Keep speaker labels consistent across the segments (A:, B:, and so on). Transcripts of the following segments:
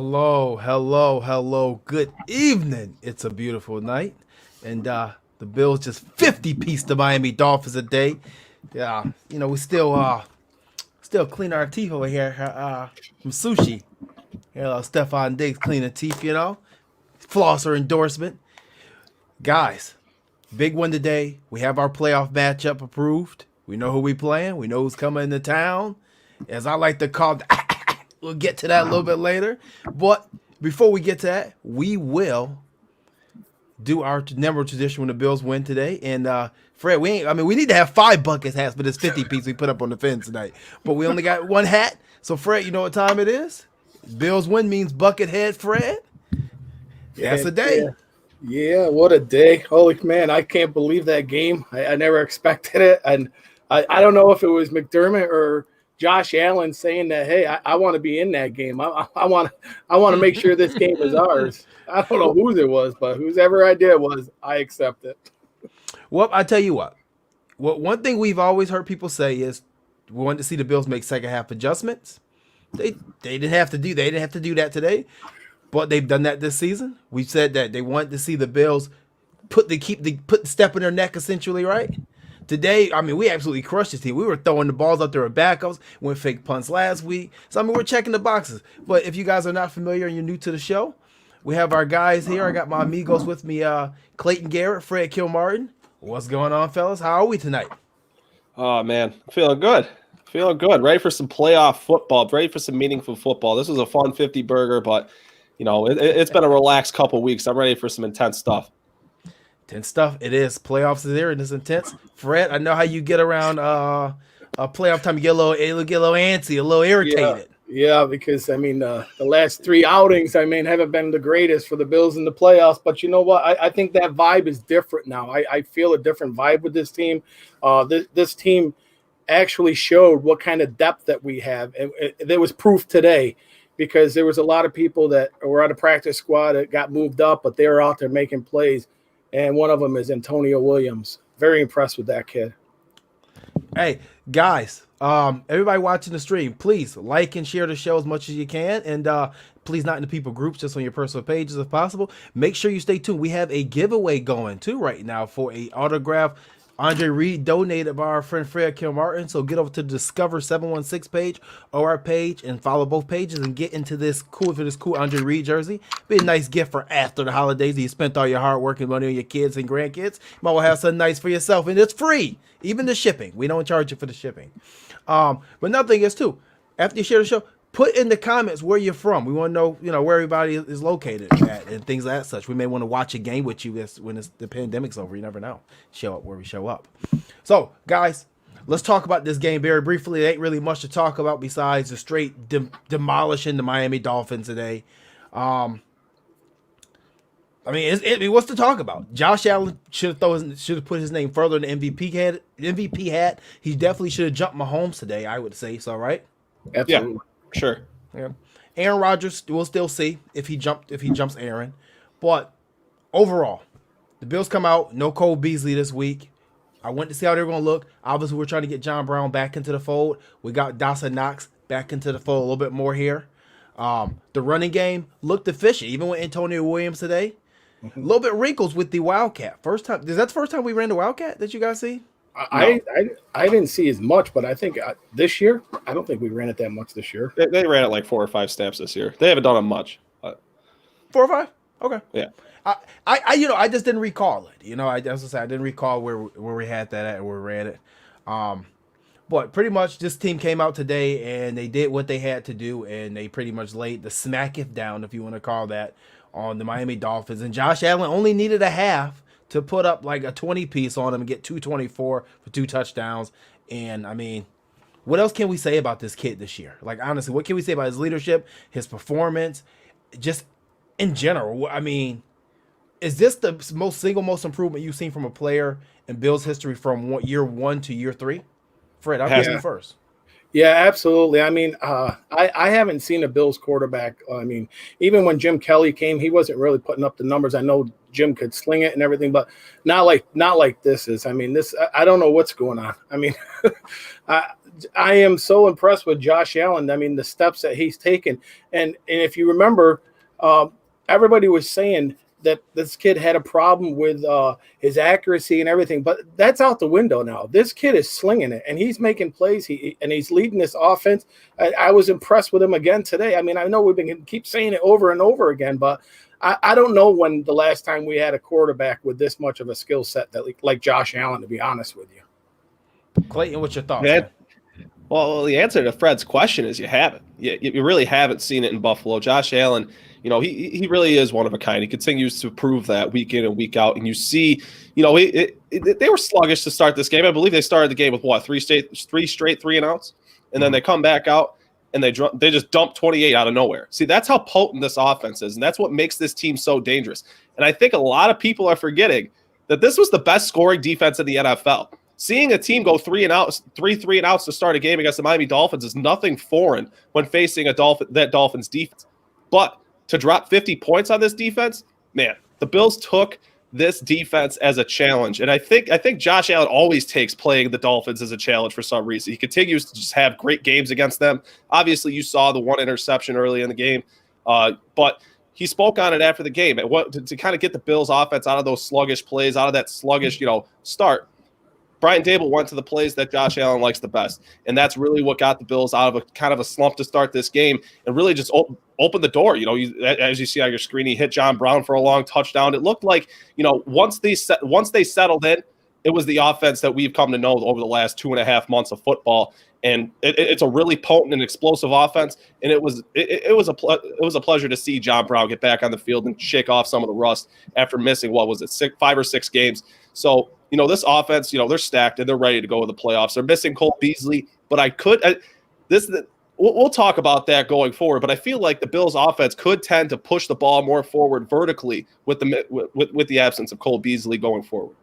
A: Hello, hello, hello. Good evening. It's a beautiful night, and the Bills just 50-piece the Miami Dolphins a day. Yeah, we still clean our teeth over here from sushi. Stephon Diggs cleaning teeth. Flosser endorsement, guys. Big one today. We have our playoff matchup approved. We know who we playing. We know who's coming into town. As I like to call, we'll get to that a little bit later. But before we get to that, we will do our number tradition when the Bills win today. And Fred, we need to have 5 bucket hats for this 50 piece we put up on the fence tonight. But we only got one hat. So Fred, you know what time it is? Bills win means bucket head, Fred. That's a day.
B: Yeah, what a day. Holy man, I can't believe that game. I never expected it. And I don't know if it was McDermott or Josh Allen saying that, hey, I want to be in that game. I want to make sure this game is ours. I don't know whose it was, but whosever idea it was, I accept it.
A: Well, I tell you what. One thing we've always heard people say is we want to see the Bills make second half adjustments. They didn't have to do that today, but they've done that this season. We said that they wanted to see the Bills put the step in their neck essentially, right? Today, we absolutely crushed this team. We were throwing the balls up there with backups, went fake punts last week. So, we're checking the boxes. But if you guys are not familiar and you're new to the show, we have our guys here. I got my amigos with me, Clayton Garrett, Fred Kilmartin. What's going on, fellas? How are we tonight?
C: Oh, man. Feeling good. Ready for some playoff football. Ready for some meaningful football. This was a fun 50 burger, but, it's been a relaxed couple weeks. I'm ready for some intense stuff.
A: Intense stuff. It is. Playoffs is there and it's intense. Fred, I know how you get around playoff time. You get a little antsy, a little irritated.
B: Yeah, because, the last 3 outings, haven't been the greatest for the Bills in the playoffs. But you know what? I think that vibe is different now. I feel a different vibe with this team. This team actually showed what kind of depth that we have. And there was proof today because there was a lot of people that were on the practice squad that got moved up, but they were out there making plays. And one of them is Antonio Williams. Very impressed with that kid.
A: Hey, guys, everybody watching the stream, please like and share the show as much as you can. And please not in the people groups, just on your personal pages if possible. Make sure you stay tuned. We have a giveaway going, too, right now for a autograph Andre Reed donated by our friend Fred Kilmartin. So get over to the Discover 716 page or our page and follow both pages and get into this cool Andre Reed jersey. Be a nice gift for after the holidays. You spent all your hard work and money on your kids and grandkids. You might well have something nice for yourself, and it's free. Even the shipping. We don't charge you for the shipping. But another thing is too, after you share the show, put in the comments where you're from. We want to know, where everybody is located at and things like that such. We may want to watch a game with you when the pandemic's over. You never know. Show up where we show up. So, guys, let's talk about this game very briefly. There ain't really much to talk about besides the straight demolishing the Miami Dolphins today. What's to talk about? Josh Allen should have put his name further in the MVP hat. He definitely should have jumped Mahomes today, I would say. So, right?
B: Absolutely.
C: Yeah. Sure.
A: Yeah. Aaron Rodgers, we'll still see if he jumps Aaron. But overall, the Bills come out, no Cole Beasley this week. I went to see how they're going to look. Obviously, we're trying to get John Brown back into the fold. We got Dawson Knox back into the fold a little bit more here. The running game looked efficient, even with Antonio Williams today. A little bit wrinkles with the Wildcat. Is that the first time we ran the Wildcat that you guys see?
B: I didn't see as much, but I think this year, I don't think we ran it that much this year.
C: They ran it like 4 or 5 snaps this year. They haven't done it much.
A: 4 or 5? Okay.
C: Yeah.
A: I just didn't recall it. I didn't recall where we had that at, where we ran it. But pretty much this team came out today and they did what they had to do, and they pretty much laid the smacketh down, if you want to call that, on the Miami Dolphins. And Josh Allen only needed a half to put up like a 20-piece on him and get 224 for 2 touchdowns. And, what else can we say about this kid this year? Like, honestly, what can we say about his leadership, his performance, just in general? Is this the most improvement you've seen from a player in Bills history from year 1 to year 3? Fred, I'll get you first.
B: Yeah, absolutely. I mean, I haven't seen a Bills quarterback. I mean, even when Jim Kelly came, he wasn't really putting up the numbers. I know Jim could sling it and everything, but not like this is. I mean, I don't know what's going on. I mean, I I am so impressed with Josh Allen. I mean, the steps that he's taken, and if you remember, everybody was saying that this kid had a problem with his accuracy and everything, but that's out the window now. This kid is slinging it, and he's making plays. He's leading this offense. I was impressed with him again today. I mean, I know we've been keep saying it over and over again, but I don't know when the last time we had a quarterback with this much of a skill set that like Josh Allen. To be honest with you,
A: Clayton, what's your thoughts?
C: Man,
A: Man?
C: well, the answer to Fred's question is you haven't. You really haven't seen it in Buffalo. Josh Allen, he really is one of a kind. He continues to prove that week in and week out. And you see, they were sluggish to start this game. I believe they started the game with what, three straight 3-and-outs, and then they come back out and they just dump 28 out of nowhere. See, that's how potent this offense is, and that's what makes this team so dangerous. And I think a lot of people are forgetting that this was the best scoring defense in the NFL. Seeing a team go 3-and-outs to start a game against the Miami Dolphins is nothing foreign when facing that Dolphins defense. But to drop 50 points on this defense, man, the Bills took this defense as a challenge. And I think Josh Allen always takes playing the Dolphins as a challenge for some reason. He continues to just have great games against them. Obviously, you saw the one interception early in the game, but he spoke on it after the game. To kind of get the Bills offense out of those sluggish plays, out of that sluggish, start. Brian Dable went to the plays that Josh Allen likes the best, and that's really what got the Bills out of a kind of a slump to start this game and really just open the door. As you see on your screen, he hit John Brown for a long touchdown. It looked like, once they settled in, it was the offense that we've come to know over the last 2.5 months of football, and it's a really potent and explosive offense. And it was a pleasure to see John Brown get back on the field and shake off some of the rust after missing 5 or 6 games. So, this offense, they're stacked and they're ready to go to the playoffs. They're missing Cole Beasley, but we'll talk about that going forward. But I feel like the Bills' offense could tend to push the ball more forward vertically with the absence of Cole Beasley going forward.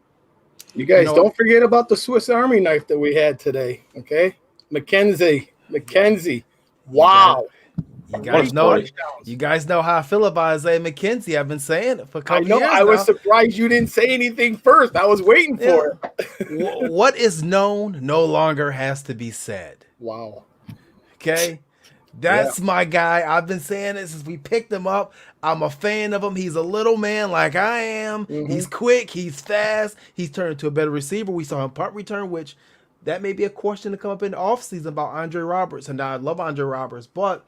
B: you guys don't forget about the Swiss Army knife that we had today. Okay, McKenzie. Wow.
A: You guys know how I feel about Isaiah McKenzie. I've been saying it for a couple years now.
B: I was surprised you didn't say anything first. I was waiting for
A: it. What is known no longer has to be said.
B: Wow.
A: Okay? That's my guy. I've been saying it since we picked him up. I'm a fan of him. He's a little man like I am. Mm-hmm. He's quick. He's fast. He's turned into a better receiver. We saw him punt return, which that may be a question to come up in the offseason about Andre Roberts. And I love Andre Roberts, but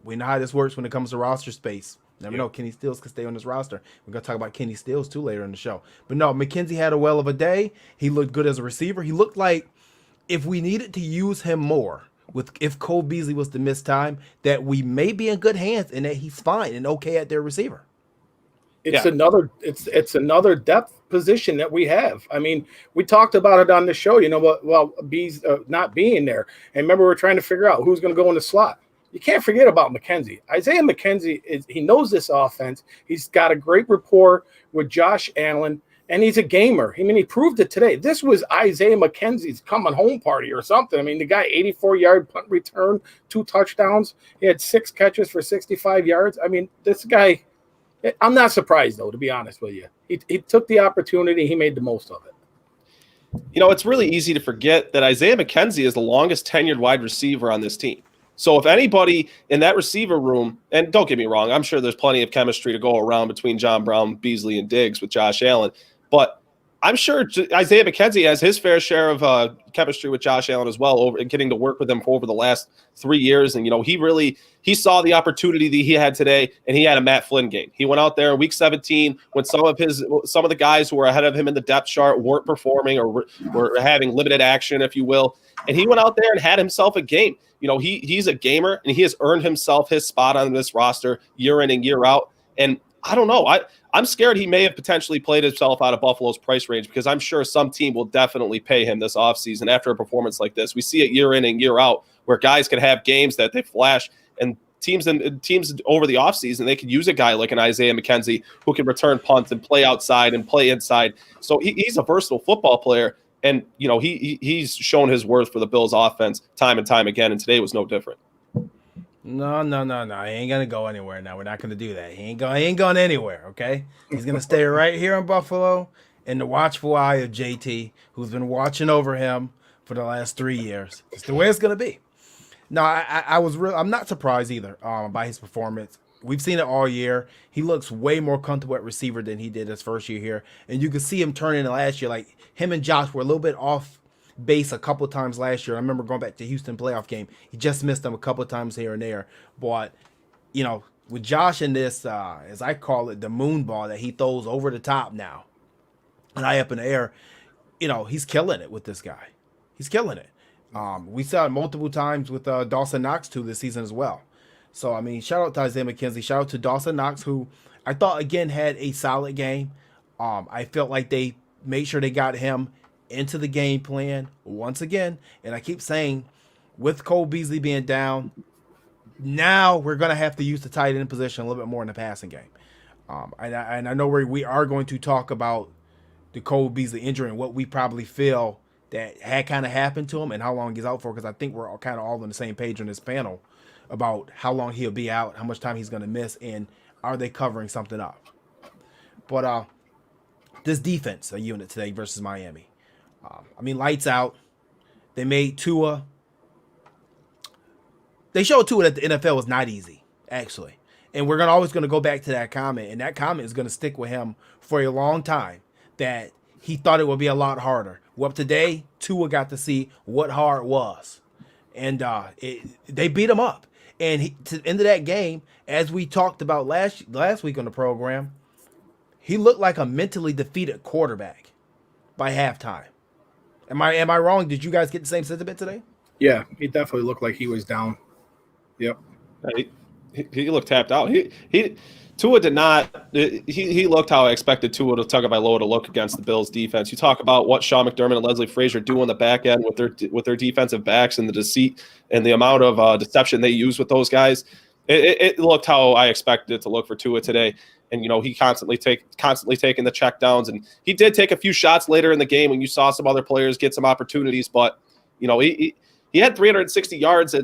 A: we know how this works when it comes to roster space. Never know. Kenny Stills could stay on this roster. We're going to talk about Kenny Stills, too, later in the show. But no, McKenzie had a well of a day. He looked good as a receiver. He looked like if we needed to use him more, if Cole Beasley was to miss time, that we may be in good hands and that he's fine and okay at their receiver.
B: It's another depth position that we have. I mean, we talked about it on the show, Bees not being there. And remember, we're trying to figure out who's going to go in the slot. You can't forget about McKenzie. Isaiah McKenzie, he knows this offense. He's got a great rapport with Josh Allen, and he's a gamer. I mean, he proved it today. This was Isaiah McKenzie's coming home party or something. I mean, the guy, 84-yard punt return, 2 touchdowns. He had 6 catches for 65 yards. I mean, this guy, I'm not surprised, though, to be honest with you. He took the opportunity. He made the most of it.
C: It's really easy to forget that Isaiah McKenzie is the longest tenured wide receiver on this team. So if anybody in that receiver room, and don't get me wrong, I'm sure there's plenty of chemistry to go around between John Brown, Beasley, and Diggs with Josh Allen, but I'm sure Isaiah McKenzie has his fair share of chemistry with Josh Allen as well, and getting to work with him for over the last 3 years. And, he saw the opportunity that he had today, and he had a Matt Flynn game. He went out there in week 17 when some of the guys who were ahead of him in the depth chart weren't performing or were having limited action, if you will. And he went out there and had himself a game. He's a gamer, and he has earned himself his spot on this roster year in and year out. And I don't know. I'm scared he may have potentially played himself out of Buffalo's price range, because I'm sure some team will definitely pay him this offseason after a performance like this. We see it year in and year out where guys can have games that they flash, and teams over the offseason, they could use a guy like an Isaiah McKenzie who can return punts and play outside and play inside. So he's a versatile football player. And, he's shown his worth for the Bills offense time and time again, and today was no different.
A: No. He ain't gonna go anywhere now. We're not gonna do that. He ain't going anywhere, okay? He's gonna stay right here in Buffalo in the watchful eye of JT, who's been watching over him for the last 3 years. It's the way it's gonna be. No, I'm not surprised either by his performance. We've seen it all year. He looks way more comfortable at receiver than he did his first year here. And you can see him turning in last year. Like, him and Josh were a little bit off base a couple times last year. I remember going back to Houston playoff game. He just missed them a couple times here and there. But, with Josh in this, as I call it, the moon ball that he throws over the top now and high up in the air, he's killing it with this guy. He's killing it. We saw it multiple times with Dawson Knox too this season as well. So, I mean, shout out to Isaiah McKenzie. Shout out to Dawson Knox, who I thought, again, had a solid game. I felt like they made sure they got him into the game plan once again. And I keep saying, with Cole Beasley being down, now we're going to have to use the tight end position a little bit more in the passing game. And I know we are going to talk about the Cole Beasley injury and what we probably feel that had kind of happened to him and how long he's out for, because I think we're all kind of all on the same page on this panel about how long he'll be out, how much time he's going to miss, and are they covering something up. But this defense, a unit today versus Miami. Lights out. They made Tua. They showed Tua that the NFL was not easy, actually. And we're always going to go back to that comment, and that comment is going to stick with him for a long time, that he thought it would be a lot harder. Well, today, Tua got to see what hard was. And they beat him up. And to the end of that game, as we talked about last week on the program, he looked like a mentally defeated quarterback by halftime. Am I wrong? Did you guys get the same sentiment today?
B: Yeah, he definitely looked like he was down. Yep.
C: He looked tapped out. Tua did not. He looked how I expected Tua Tagovailoa to look against the Bills defense. You talk about what Sean McDermott and Leslie Frazier do on the back end with their defensive backs and the deceit and the amount of deception they use with those guys. It looked how I expected it to look for Tua today. And he constantly taking the check downs, and he did take a few shots later in the game when you saw some other players get some opportunities. But he had 360 yards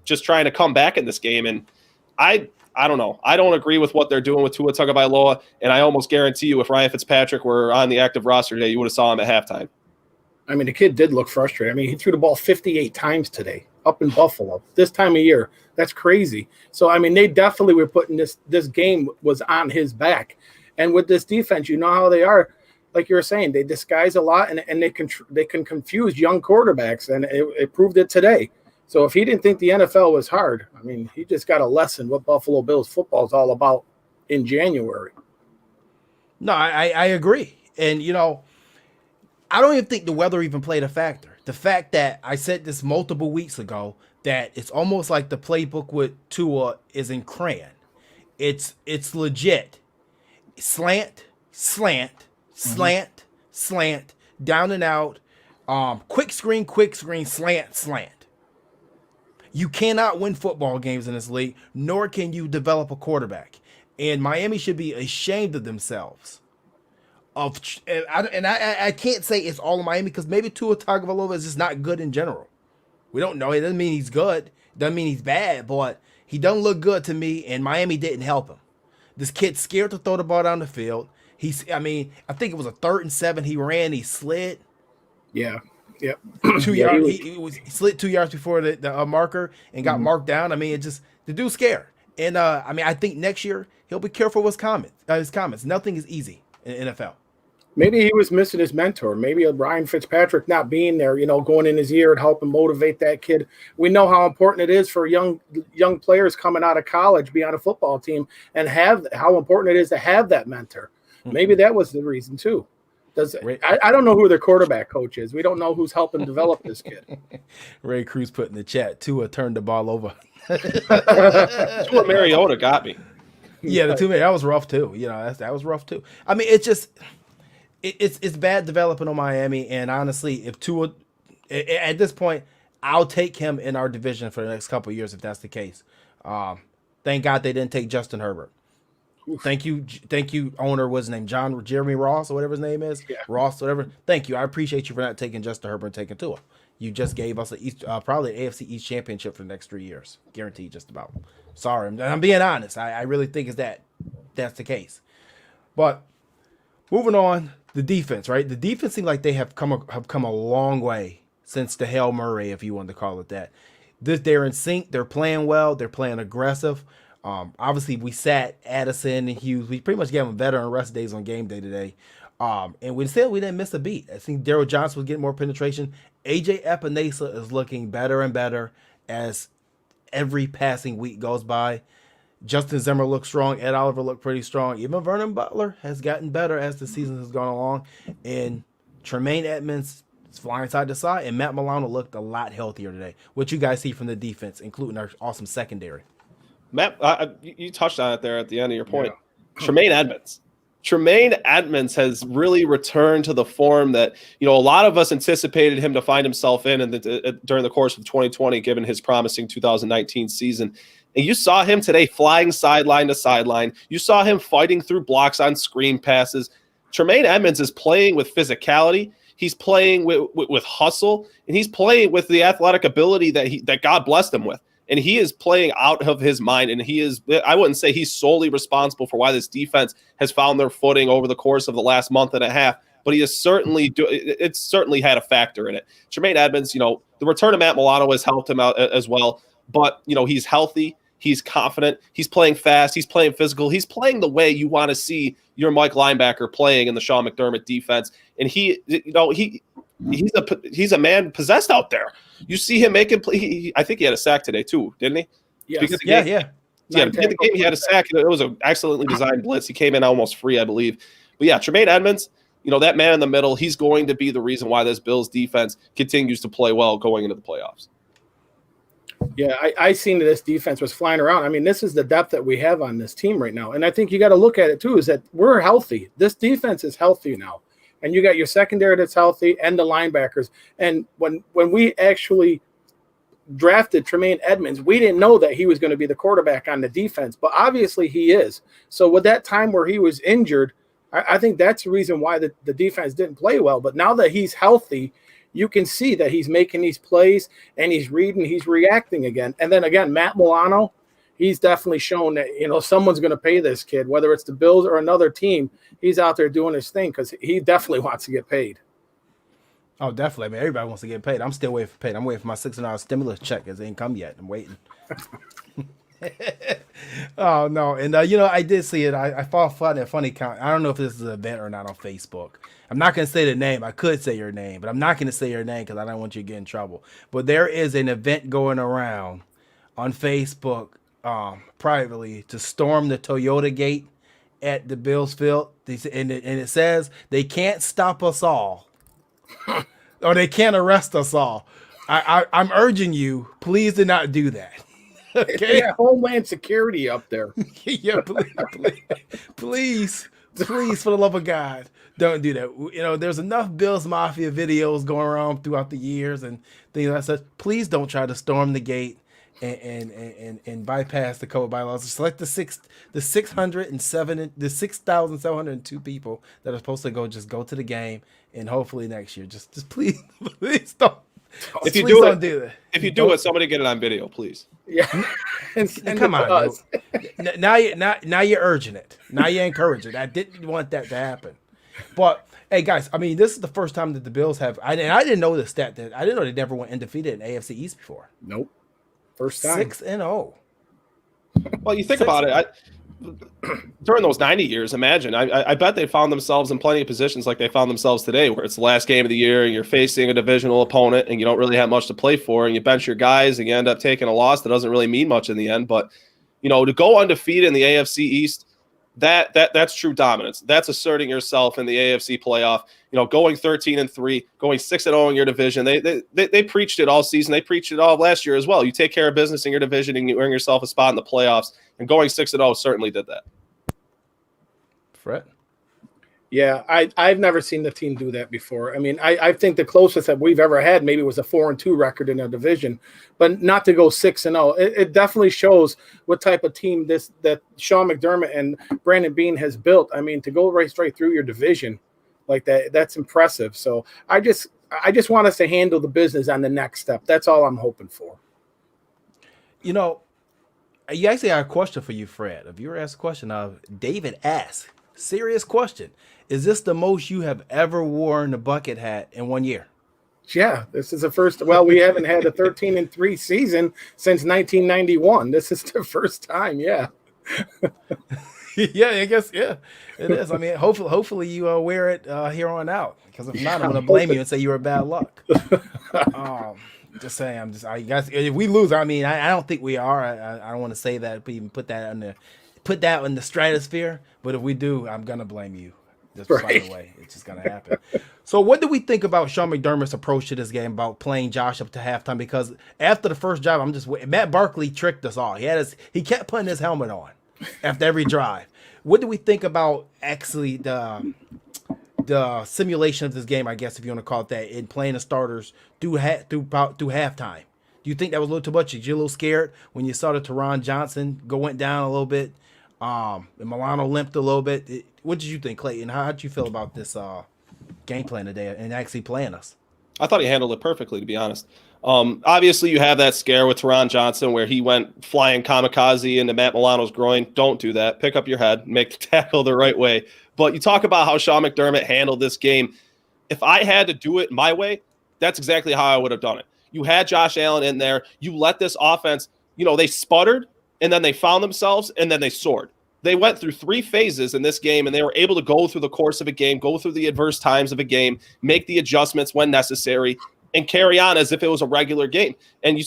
C: just trying to come back in this game, and I don't know. I don't agree with what they're doing with Tua Tagovailoa, and I almost guarantee you if Ryan Fitzpatrick were on the active roster today, you would have saw him at halftime.
B: The kid did look frustrated. He threw the ball 58 times today up in Buffalo this time of year. That's crazy. So, they definitely were putting this game was on his back. And with this defense, you know how they are. Like you were saying, they disguise a lot, and they can confuse young quarterbacks, and it proved it today. So if he didn't think the NFL was hard, he just got a lesson what Buffalo Bills football is all about in January.
A: No, I agree. And, I don't even think the weather even played a factor. The fact that I said this multiple weeks ago, that it's almost like the playbook with Tua is in crayon. It's legit. Slant, down and out, quick screen, slant. You cannot win football games in this league, nor can you develop a quarterback. And Miami should be ashamed of themselves. I can't say it's all of Miami, because maybe Tua Tagovailoa is just not good in general. We don't know. It doesn't mean he's good. Doesn't mean he's bad, but he doesn't look good to me, and Miami didn't help him. This kid's scared to throw the ball down the field. I think it was a 3rd and 7. He ran, he slid.
B: Yeah. Yep.
A: 2 yards. He slid 2 yards before the marker and got marked down. The dude's scared. And I think next year he'll be careful with his comments. Nothing is easy in the NFL.
B: Maybe he was missing his mentor. Maybe Ryan Fitzpatrick not being there, going in his ear and helping motivate that kid. We know how important it is for young players coming out of college, be on a football team, and how important it is to have that mentor. Maybe that was the reason too. I don't know who their quarterback coach is. We don't know who's helping develop this kid.
A: Ray Cruz put in the chat, Tua turned the ball over.
C: Tua Mariota got me.
A: Yeah, that was rough too. That was rough too. It's just it's bad developing on Miami, and honestly, if Tua at this point, I'll take him in our division for the next couple of years if that's the case. Thank God they didn't take Justin Herbert. Thank you, owner. What's his name? Jeremy Ross or whatever his name is.
B: Yeah.
A: Ross, whatever. Thank you. I appreciate you for not taking Justin Herbert and taking Tua. You just gave us probably an AFC East championship for the next 3 years, guaranteed. Just about. Sorry, I'm being honest. I really think that's the case. But moving on, the defense, right? The defense seems like they have come a long way since the Hail Murray, if you want to call it that. They're in sync. They're playing well. They're playing aggressive. Obviously, we sat Addison and Hughes. We pretty much gave them veteran rest days on game day today. And we didn't miss a beat. I think Daryl Johnson was getting more penetration. AJ Epinesa is looking better and better as every passing week goes by. Justin Zimmer looks strong. Ed Oliver looked pretty strong. Even Vernon Butler has gotten better as the season has gone along. And Tremaine Edmonds is flying side to side. And Matt Milano looked a lot healthier today. What you guys see from the defense, including our awesome secondary?
C: Matt, you touched on it there at the end of your point. Yeah. Tremaine Edmonds has really returned to the form that, a lot of us anticipated him to find himself in during the course of 2020, given his promising 2019 season. And you saw him today flying sideline to sideline. You saw him fighting through blocks on screen passes. Tremaine Edmonds is playing with physicality. He's playing with hustle, and he's playing with the athletic ability that God blessed him with. And he is playing out of his mind, and I wouldn't say he's solely responsible for why this defense has found their footing over the course of the last month and a half, but it's certainly had a factor in it. Tremaine Edmonds, the return of Matt Milano has helped him out as well, but, he's healthy, he's confident, he's playing fast, he's playing physical, he's playing the way you want to see your Mike linebacker playing in the Sean McDermott defense, and he's a man possessed out there. You see him making play. I think he had a sack today too, didn't he?
B: Yes.
C: Yeah. The game he had a sack. It was an excellently designed blitz. He came in almost free, I believe. But yeah, Tremaine Edmonds, that man in the middle, he's going to be the reason why this Bills defense continues to play well going into the playoffs.
B: Yeah, I seen this defense was flying around. I mean, this is the depth that we have on this team right now. And I think you got to look at it too, is that we're healthy. This defense is healthy now. And you got your secondary that's healthy and the linebackers. And when we actually drafted Tremaine Edmonds, we didn't know that he was going to be the quarterback on the defense, but obviously he is. So with that time where he was injured, I think that's the reason why the defense didn't play well. But now that he's healthy, you can see that he's making these plays and he's reading, he's reacting again. And then again, Matt Milano, he's definitely shown that, someone's going to pay this kid, whether it's the Bills or another team. He's out there doing his thing because he definitely wants to get paid.
A: Oh, definitely. I mean, everybody wants to get paid. I'm still waiting for paid. I'm waiting for my $600 stimulus check. It ain't come yet. I'm waiting. Oh, no. And, I did see it. I found a funny comment. I don't know if this is an event or not on Facebook. I'm not going to say the name. I could say your name, but I'm not going to say your name because I don't want you to get in trouble. But there is an event going around on Facebook privately to storm the Toyota gate at the Bills field. And it says they can't stop us all or they can't arrest us all. I'm urging you, please do not do that. Okay.
B: Yeah, Homeland Security up there.
A: Yeah, please, for the love of God, don't do that. There's enough Bills Mafia videos going around throughout the years and things like that. Please don't try to storm the gate and bypass the COVID bylaws. Just like the 6,702 people that are supposed to go to the game, and hopefully next year, just please don't.
C: If you do it, somebody get it on video, please.
B: Yeah.
A: Come on. Now you're urging it. Now you're encouraging it. I didn't want that to happen. But hey, guys, I mean, this is the first time that the Bills have. I didn't know the stat that I didn't know they never went undefeated in AFC East before.
B: Nope. First time.
A: 6-0.
C: Well, you think about it. During those 90 years, imagine. I bet they found themselves in plenty of positions like they found themselves today, where it's the last game of the year and you're facing a divisional opponent and you don't really have much to play for, and you bench your guys and you end up taking a loss that doesn't really mean much in the end. But to go undefeated in the AFC East, that's true dominance. That's asserting yourself in the AFC playoff. Going 13-3, going 6-0 in your division. They preached it all season. They preached it all last year as well. You take care of business in your division and you earn yourself a spot in the playoffs. And going 6-0 certainly did that.
A: Fred?
B: Yeah, I've never seen the team do that before. I mean, I think the closest that we've ever had maybe was a 4-2 record in a division, but not to go 6-0. It definitely shows what type of team that Sean McDermott and Brandon Beane has built. I mean, to go right straight through your division like that, that's impressive. So I just want us to handle the business on the next step. That's all I'm hoping for.
A: You know, you actually have a question for you, Fred. If you were asked a question, David asked, serious question. Is this the most you have ever worn the bucket hat in 1 year?
B: Yeah, this is the first. Well, we haven't had a 13-3 season since 1991. This is the first time. Yeah.
A: Yeah, I guess it is. I mean, hopefully you wear it here on out. Because if not, I'm gonna blame you and say you were bad luck. Just saying. I guess if we lose, I mean, I don't think we are. I don't want to say that, but even put that in the stratosphere. But if we do, I'm gonna blame you. Just right away. It's just gonna happen. So, what do we think about Sean McDermott's approach to this game about playing Josh up to halftime? Because after the first drive, Matt Barkley tricked us all. He kept putting his helmet on after every drive. What do we think about actually the simulation of this game? I guess if you want to call it that, in playing the starters through halftime. Do you think that was a little too much? Did you a little scared when you saw the Teron Johnson went down a little bit? And Milano limped a little bit. What did you think, Clayton? How did you feel about this game plan today and actually playing us?
C: I thought he handled it perfectly, to be honest. Obviously, you have that scare with Teron Johnson where he went flying kamikaze into Matt Milano's groin. Don't do that. Pick up your head, make the tackle the right way. But you talk about how Sean McDermott handled this game. If I had to do it my way, that's exactly how I would have done it. You had Josh Allen in there. You let this offense, they sputtered, and then they found themselves, and then they soared. They went through 3 phases in this game, and they were able to go through the course of a game, go through the adverse times of a game, make the adjustments when necessary, and carry on as if it was a regular game. And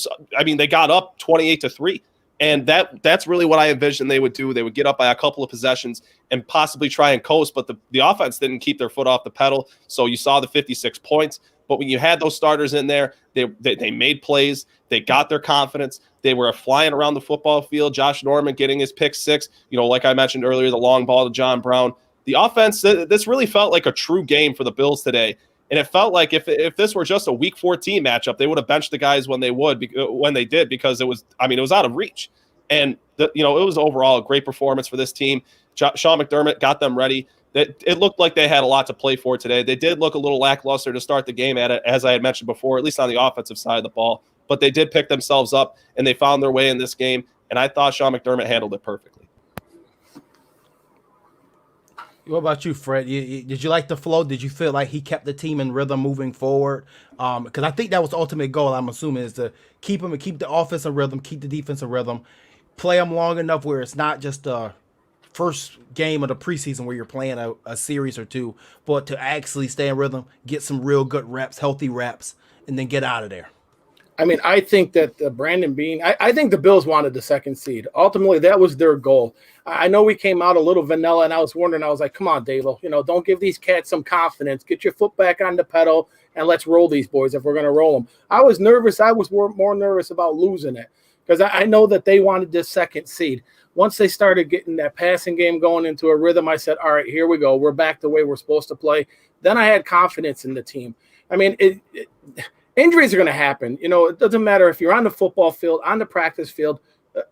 C: they got up 28-3. And that's really what I envisioned they would do. They would get up by a couple of possessions and possibly try and coast, but the offense didn't keep their foot off the pedal. So you saw the 56 points. But when you had those starters in there, they made plays. They got their confidence. They were flying around the football field. Josh Norman getting his pick 6. Like I mentioned earlier, the long ball to John Brown. The offense, this really felt like a true game for the Bills today. And it felt like if this were just a Week 14 matchup, they would have benched the guys when they did because it was out of reach. And it was overall a great performance for this team. Sean McDermott got them ready. It looked like they had a lot to play for today. They did look a little lackluster to start the game at it, as I had mentioned before, at least on the offensive side of the ball. But they did pick themselves up, and they found their way in this game. And I thought Sean McDermott handled it perfectly.
A: What about you, Fred? Did you like the flow? Did you feel like he kept the team in rhythm moving forward? Because I think that was the ultimate goal, I'm assuming, is to keep the offense in rhythm, keep the defense in rhythm, play them long enough where it's not just the first game of the preseason where you're playing a series or two, but to actually stay in rhythm, get some real good reps, healthy reps, and then get out of there.
B: I mean, I think that Brandon Beane, I think the Bills wanted the 2nd seed. Ultimately, that was their goal. I know we came out a little vanilla, and I was like, come on, Davo, don't give these cats some confidence. Get your foot back on the pedal, and let's roll these boys if we're going to roll them. I was nervous. I was more nervous about losing it because I know that they wanted this 2nd seed. Once they started getting that passing game going into a rhythm, I said, all right, here we go. We're back the way we're supposed to play. Then I had confidence in the team. I mean, injuries are going to happen. It doesn't matter if you're on the football field, on the practice field.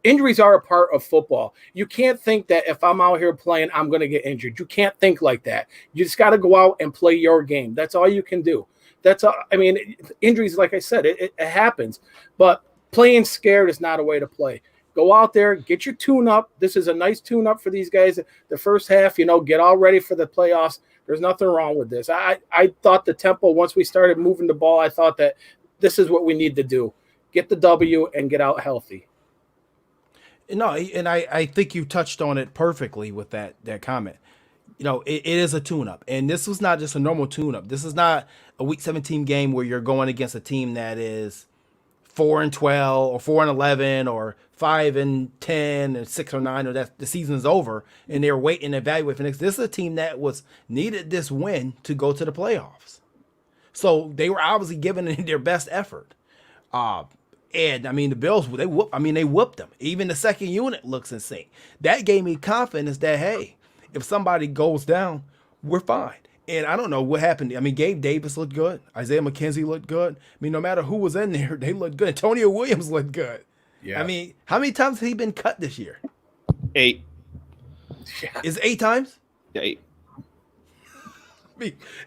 B: Injuries are a part of football. You can't think that if I'm out here playing, I'm going to get injured. You can't think like that. You just got to go out and play your game. That's all you can do. That's all. I mean, injuries, like I said, it happens. But playing scared is not a way to play. Go out there, get your tune-up. This is a nice tune-up for these guys. The first half, get all ready for the playoffs. There's nothing wrong with this. I thought the tempo, once we started moving the ball, I thought that this is what we need to do. Get the W and get out healthy.
A: No, and I think you touched on it perfectly with that comment. It is a tune-up. And this was not just a normal tune-up. This is not a Week 17 game where you're going against a team that is 4-12 or 4-11 or 5-10 and 6-9, or that the season is over and they're waiting to evaluate for next. This is a team that needed this win to go to the playoffs. So they were obviously giving it their best effort. And I mean, the Bills, they whooped them. Even the second unit looks insane. That gave me confidence that, hey, if somebody goes down, we're fine. And I don't know what happened. I mean, Gabe Davis looked good. Isaiah McKenzie looked good. I mean, no matter who was in there, they looked good. Antonio Williams looked good.
B: Yeah.
A: I mean, how many times has he been cut this year?
C: 8.
B: Yeah.
A: Is it 8 times?
C: Yeah, 8.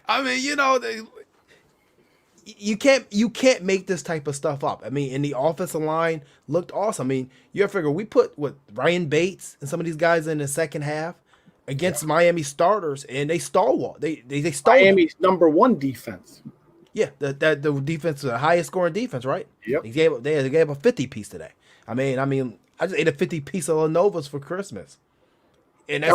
A: I mean, you know, you can't make this type of stuff up. I mean, and the offensive line looked awesome. I mean, you have to figure we put Ryan Bates and some of these guys in the second half against Miami starters, and they stalwart. They stalled them.
B: Miami's #1 defense.
A: Yeah, the defense is the highest scoring defense, right?
B: Yep.
A: They gave a 50 piece today. I mean, I just ate a 50 piece of Lenovo's for Christmas. And that's,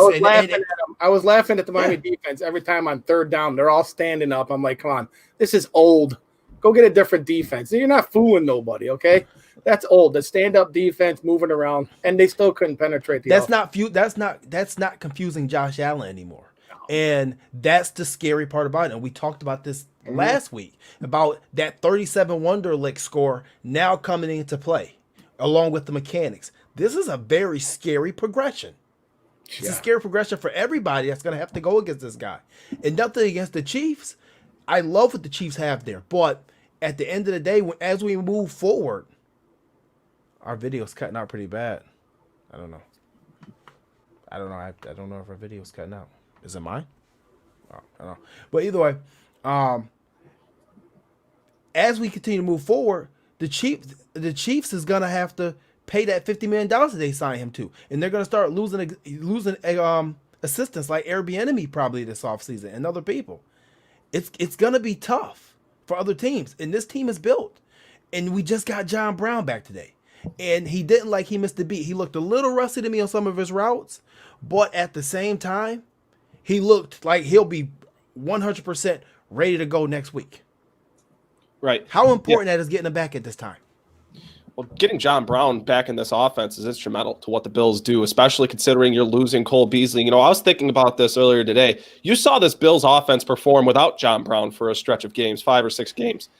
B: I was laughing at the Miami defense every time on third down. They're all standing up. I'm like, come on, this is old. Go get a different defense. You're not fooling nobody, okay? That's old. The stand-up defense moving around, and they still couldn't penetrate the offense.
A: That's not confusing Josh Allen anymore. And that's the scary part about it. And we talked about this last week about that 37 Wonderlic score now coming into play along with the mechanics. This is a very scary progression. It's a scary progression for everybody that's going to have to go against this guy. And nothing against the Chiefs. I love what the Chiefs have there. But at the end of the day, as we move forward, our video's cutting out pretty bad. I don't know. I don't know if our video's cutting out. Is it mine? Oh, I don't know. But either way, as we continue to move forward, the Chiefs is going to have to pay that $50 million that they signed him to. And they're going to start losing assistants like Airbnb probably this offseason and other people. It's going to be tough for other teams. And this team is built. And we just got John Brown back today. And he missed the beat. He looked a little rusty to me on some of his routes. But at the same time, he looked like he'll be 100% ready to go next week.
C: Right.
A: How important that is getting him back at this time?
C: Well, getting John Brown back in this offense is instrumental to what the Bills do, especially considering you're losing Cole Beasley. You know, I was thinking about this earlier today. You saw this Bills offense perform without John Brown for a stretch of games, 5 or 6 games.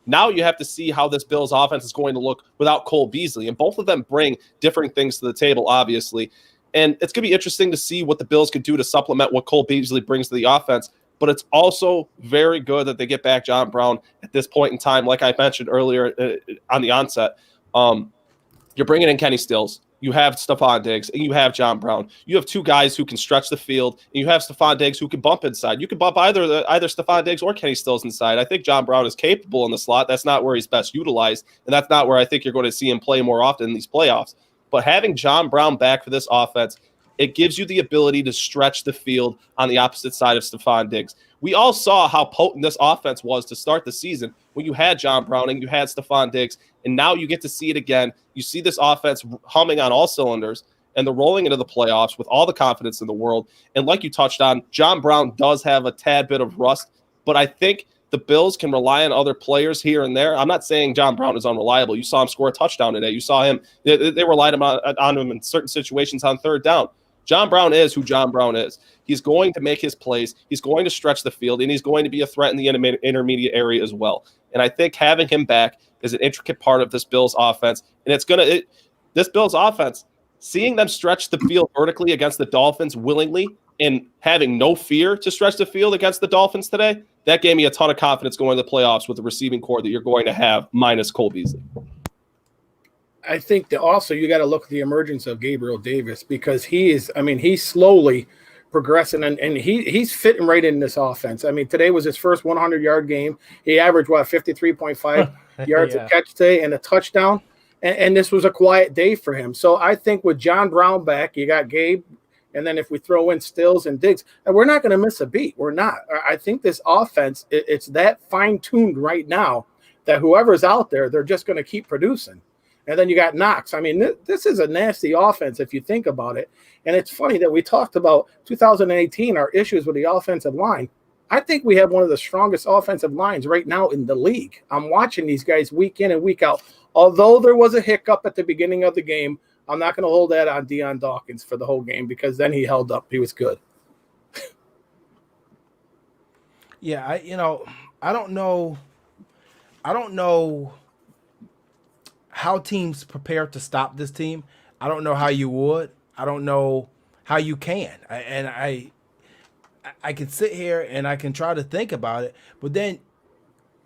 C: Now you have to see how this Bills offense is going to look without Cole Beasley. And both of them bring different things to the table, obviously. And it's going to be interesting to see what the Bills could do to supplement what Cole Beasley brings to the offense. But it's also very good that they get back John Brown at this point in time. Like I mentioned earlier on the onset, you're bringing in Kenny Stills. You have Stephon Diggs, and you have John Brown. You have 2 guys who can stretch the field, and you have Stephon Diggs who can bump inside. You can bump either Stephon Diggs or Kenny Stills inside. I think John Brown is capable in the slot. That's not where he's best utilized, and that's not where I think you're going to see him play more often in these playoffs. But having John Brown back for this offense, it gives you the ability to stretch the field on the opposite side of Stephon Diggs. We all saw how potent this offense was to start the season when you had John Brown and you had Stephon Diggs, and now you get to see it again. You see this offense humming on all cylinders, and they're rolling into the playoffs with all the confidence in the world. And like you touched on, John Brown does have a tad bit of rust, but I think the Bills can rely on other players here and there. I'm not saying John Brown is unreliable. You saw him score a touchdown today. You saw him, they relied on him in certain situations on third down. John Brown is who John Brown is. He's going to make his plays. He's going to stretch the field, and he's going to be a threat in the intermediate area as well. And I think having him back is an intricate part of this Bills offense. And this Bills offense, seeing them stretch the field vertically against the Dolphins willingly and having no fear to stretch the field against the Dolphins today, that gave me a ton of confidence going to the playoffs with the receiving core that you're going to have minus Cole Beasley.
B: I think that also you got to look at the emergence of Gabriel Davis because he's slowly progressing and he's fitting right in this offense. I mean, today was his first 100-yard game. He averaged 53.5 yards a catch today and a touchdown. And this was a quiet day for him. So I think with John Brown back, you got Gabe. And then if we throw in Stills and Diggs, and we're not going to miss a beat. We're not. I think this offense, it's that fine-tuned right now that whoever's out there, they're just going to keep producing. And then you got Knox. I mean, this is a nasty offense if you think about it. And it's funny that we talked about 2018, our issues with the offensive line. I think we have one of the strongest offensive lines right now in the league. I'm watching these guys week in and week out. Although there was a hiccup at the beginning of the game, I'm not going to hold that on Deion Dawkins for the whole game because then he held up. He was good.
A: Yeah, I don't know how teams prepare to stop this team. I don't know how you would. I don't know how you can. I can sit here and I can try to think about it, but then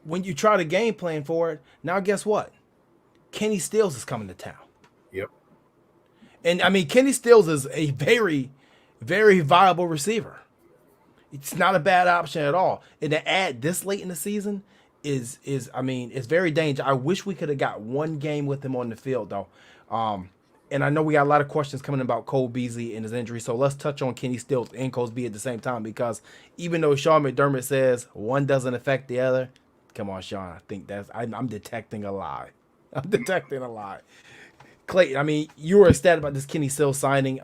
A: when you try to game plan for it, now guess what? Kenny Stills is coming to town.
B: Yep.
A: And I mean, Kenny Stills is a very, very viable receiver. It's not a bad option at all. And to add this late in the season is I mean, it's very dangerous. I wish we could have got one game with him on the field though. And I know we got a lot of questions coming about Cole Beasley and his injury, so let's touch on Kenny Stills and Cole Beasley at the same time, because even though Sean McDermott says one doesn't affect the other, come on, Sean, I think I'm detecting a lie. I'm detecting a lie. Clayton, I mean, you were ecstatic about this Kenny Stills signing.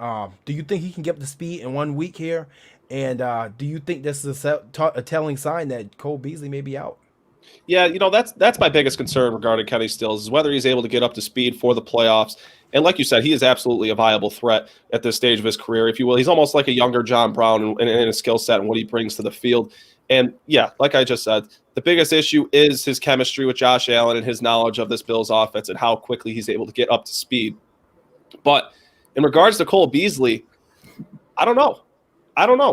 A: Do you think he can get up to speed in 1 week here? And do you think this is a telling sign that Cole Beasley may be out?
C: Yeah, that's my biggest concern regarding Kenny Stills is whether he's able to get up to speed for the playoffs. And like you said, he is absolutely a viable threat at this stage of his career, if you will. He's almost like a younger John Brown in his skill set and what he brings to the field. And yeah, like I just said, the biggest issue is his chemistry with Josh Allen and his knowledge of this Bills offense and how quickly he's able to get up to speed. But in regards to Cole Beasley, I don't know.